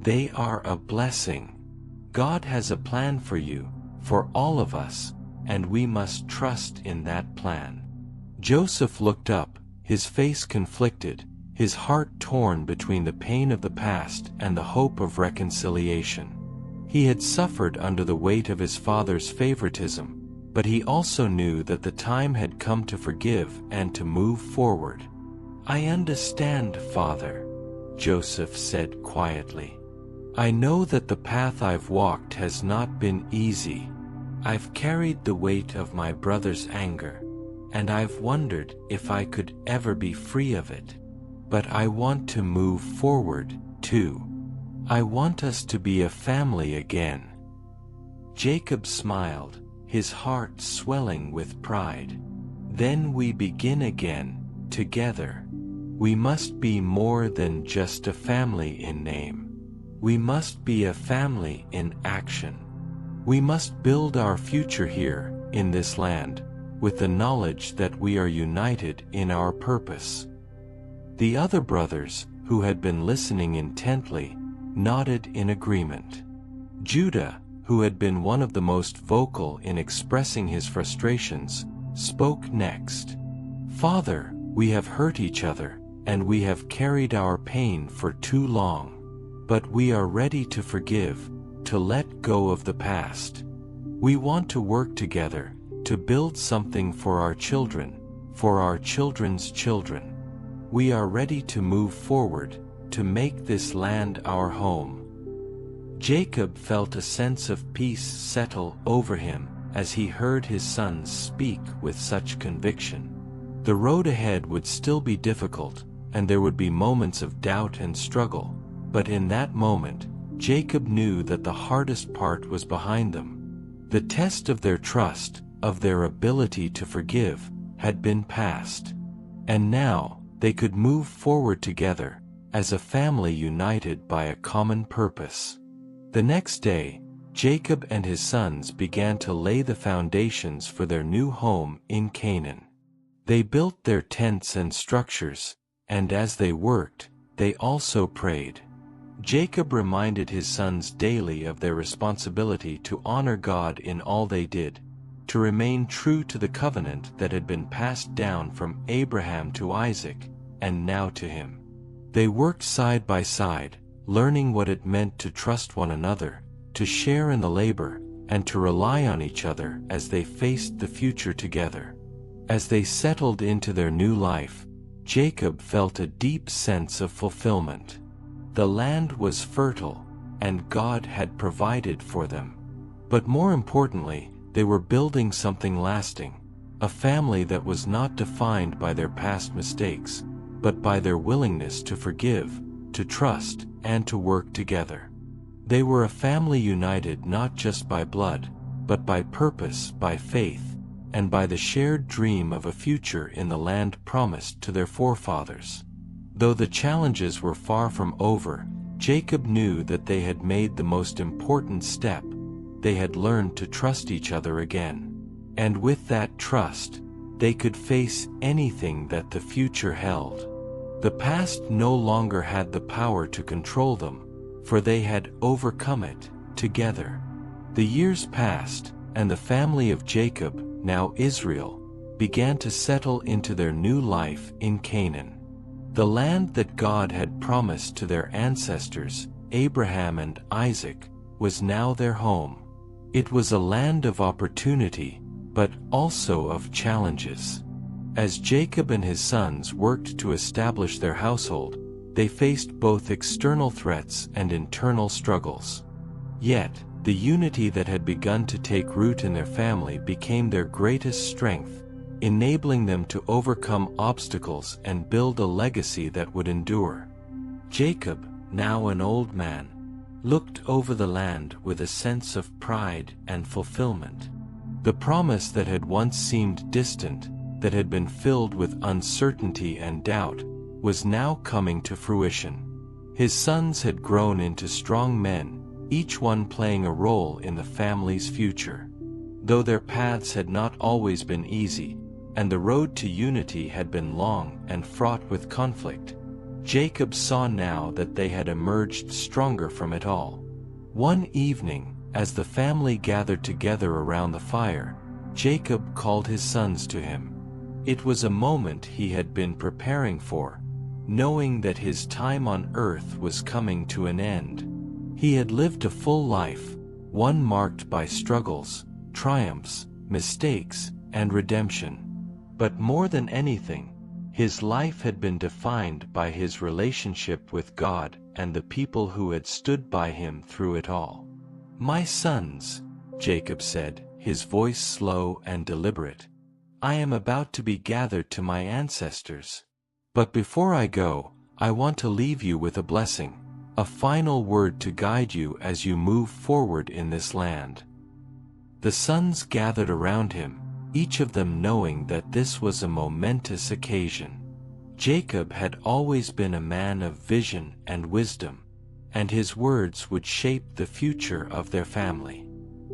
They are a blessing. God has a plan for you, for all of us, and we must trust in that plan." Joseph looked up, his face conflicted, his heart torn between the pain of the past and the hope of reconciliation. He had suffered under the weight of his father's favoritism, but he also knew that the time had come to forgive and to move forward. "I understand, Father," Joseph said quietly. "I know that the path I've walked has not been easy. I've carried the weight of my brother's anger, and I've wondered if I could ever be free of it. But I want to move forward, too. I want us to be a family again." Jacob smiled, his heart swelling with pride. "Then we begin again, together. We must be more than just a family in name. We must be a family in action. We must build our future here, in this land, with the knowledge that we are united in our purpose." The other brothers, who had been listening intently, nodded in agreement. Judah, who had been one of the most vocal in expressing his frustrations, spoke next. "Father, we have hurt each other, and we have carried our pain for too long. But we are ready to forgive, to let go of the past. We want to work together, to build something for our children, for our children's children. We are ready to move forward, to make this land our home." Jacob felt a sense of peace settle over him as he heard his sons speak with such conviction. The road ahead would still be difficult, and there would be moments of doubt and struggle, but in that moment, Jacob knew that the hardest part was behind them. The test of their trust, of their ability to forgive, had been passed. And now, they could move forward together, as a family united by a common purpose. The next day, Jacob and his sons began to lay the foundations for their new home in Canaan. They built their tents and structures, and as they worked, they also prayed. Jacob reminded his sons daily of their responsibility to honor God in all they did, to remain true to the covenant that had been passed down from Abraham to Isaac, and now to him. They worked side by side, learning what it meant to trust one another, to share in the labor, and to rely on each other as they faced the future together. As they settled into their new life, Jacob felt a deep sense of fulfillment. The land was fertile, and God had provided for them. But more importantly, they were building something lasting, a family that was not defined by their past mistakes, but by their willingness to forgive, to trust, and to work together. They were a family united not just by blood, but by purpose, by faith, and by the shared dream of a future in the land promised to their forefathers. Though the challenges were far from over, Jacob knew that they had made the most important step. They had learned to trust each other again. And with that trust, they could face anything that the future held. The past no longer had the power to control them, for they had overcome it together. The years passed, and the family of Jacob, now Israel, began to settle into their new life in Canaan. The land that God had promised to their ancestors, Abraham and Isaac, was now their home. It was a land of opportunity, but also of challenges. As Jacob and his sons worked to establish their household, they faced both external threats and internal struggles. Yet, the unity that had begun to take root in their family became their greatest strength, enabling them to overcome obstacles and build a legacy that would endure. Jacob, now an old man, looked over the land with a sense of pride and fulfillment. The promise that had once seemed distant, that had been filled with uncertainty and doubt, was now coming to fruition. His sons had grown into strong men, each one playing a role in the family's future. Though their paths had not always been easy, and the road to unity had been long and fraught with conflict, Jacob saw now that they had emerged stronger from it all. One evening, as the family gathered together around the fire, Jacob called his sons to him. It was a moment he had been preparing for, knowing that his time on earth was coming to an end. He had lived a full life, one marked by struggles, triumphs, mistakes, and redemption. But more than anything, his life had been defined by his relationship with God and the people who had stood by him through it all. "My sons," Jacob said, his voice slow and deliberate, "I am about to be gathered to my ancestors. But before I go, I want to leave you with a blessing, a final word to guide you as you move forward in this land." The sons gathered around him, each of them knowing that this was a momentous occasion. Jacob had always been a man of vision and wisdom, and his words would shape the future of their family.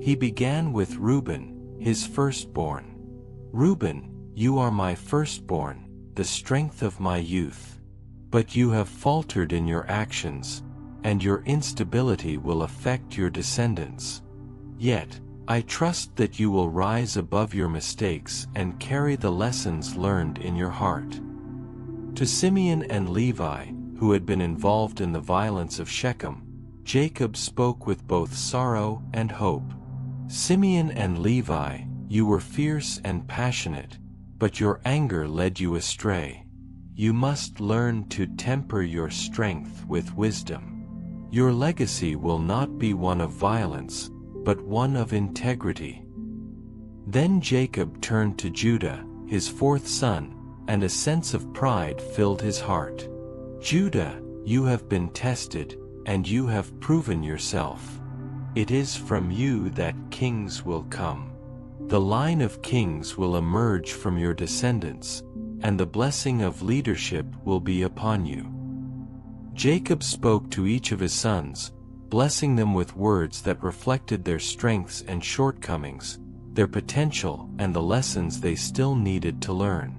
He began with Reuben, his firstborn. "Reuben, you are my firstborn, the strength of my youth. But you have faltered in your actions, and your instability will affect your descendants. Yet, I trust that you will rise above your mistakes and carry the lessons learned in your heart." To Simeon and Levi, who had been involved in the violence of Shechem, Jacob spoke with both sorrow and hope. "Simeon and Levi, you were fierce and passionate, but your anger led you astray. You must learn to temper your strength with wisdom. Your legacy will not be one of violence, but one of integrity." Then Jacob turned to Judah, his fourth son, and a sense of pride filled his heart. "Judah, you have been tested, and you have proven yourself. It is from you that kings will come. The line of kings will emerge from your descendants, and the blessing of leadership will be upon you." Jacob spoke to each of his sons, blessing them with words that reflected their strengths and shortcomings, their potential and the lessons they still needed to learn.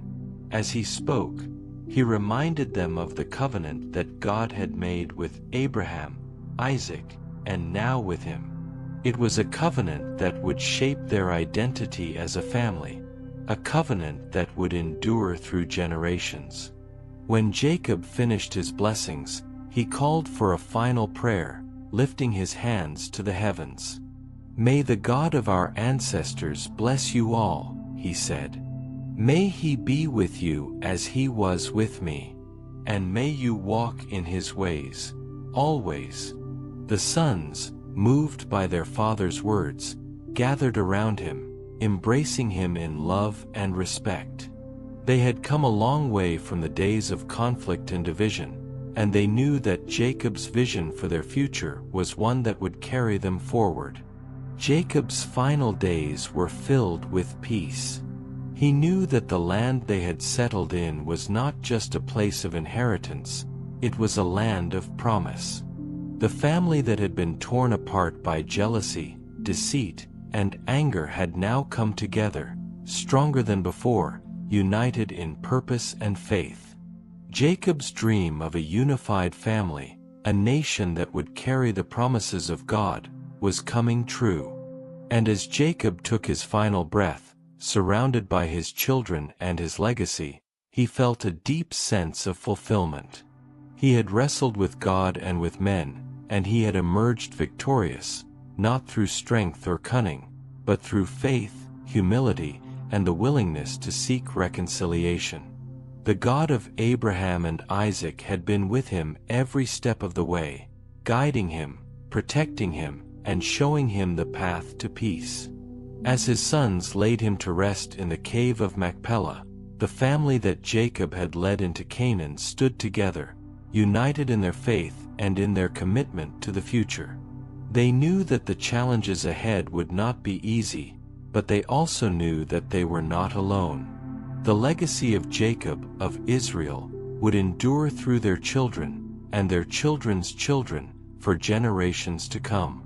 As he spoke, he reminded them of the covenant that God had made with Abraham, Isaac, and now with him. It was a covenant that would shape their identity as a family, a covenant that would endure through generations. When Jacob finished his blessings, he called for a final prayer, lifting his hands to the heavens. "May the God of our ancestors bless you all," he said. "May he be with you as he was with me, and may you walk in his ways, always." The sons, moved by their father's words, gathered around him, embracing him in love and respect. They had come a long way from the days of conflict and division, and they knew that Jacob's vision for their future was one that would carry them forward. Jacob's final days were filled with peace. He knew that the land they had settled in was not just a place of inheritance, it was a land of promise. The family that had been torn apart by jealousy, deceit, and anger had now come together, stronger than before, united in purpose and faith. Jacob's dream of a unified family, a nation that would carry the promises of God, was coming true. And as Jacob took his final breath, surrounded by his children and his legacy, he felt a deep sense of fulfillment. He had wrestled with God and with men, and he had emerged victorious, not through strength or cunning, but through faith, humility, and the willingness to seek reconciliation. The God of Abraham and Isaac had been with him every step of the way, guiding him, protecting him, and showing him the path to peace. As his sons laid him to rest in the cave of Machpelah, the family that Jacob had led into Canaan stood together, united in their faith and in their commitment to the future. They knew that the challenges ahead would not be easy, but they also knew that they were not alone. The legacy of Jacob, of Israel, would endure through their children, and their children's children, for generations to come.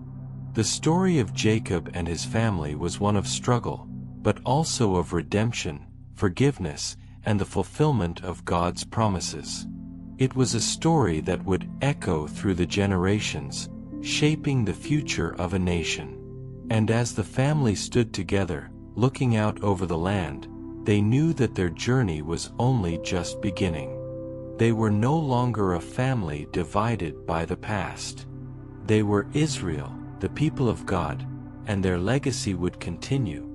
The story of Jacob and his family was one of struggle, but also of redemption, forgiveness, and the fulfillment of God's promises. It was a story that would echo through the generations, shaping the future of a nation. And as the family stood together, looking out over the land, they knew that their journey was only just beginning. They were no longer a family divided by the past. They were Israel, the people of God, and their legacy would continue,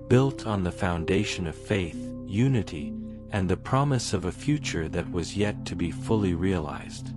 built on the foundation of faith, unity, and the promise of a future that was yet to be fully realized.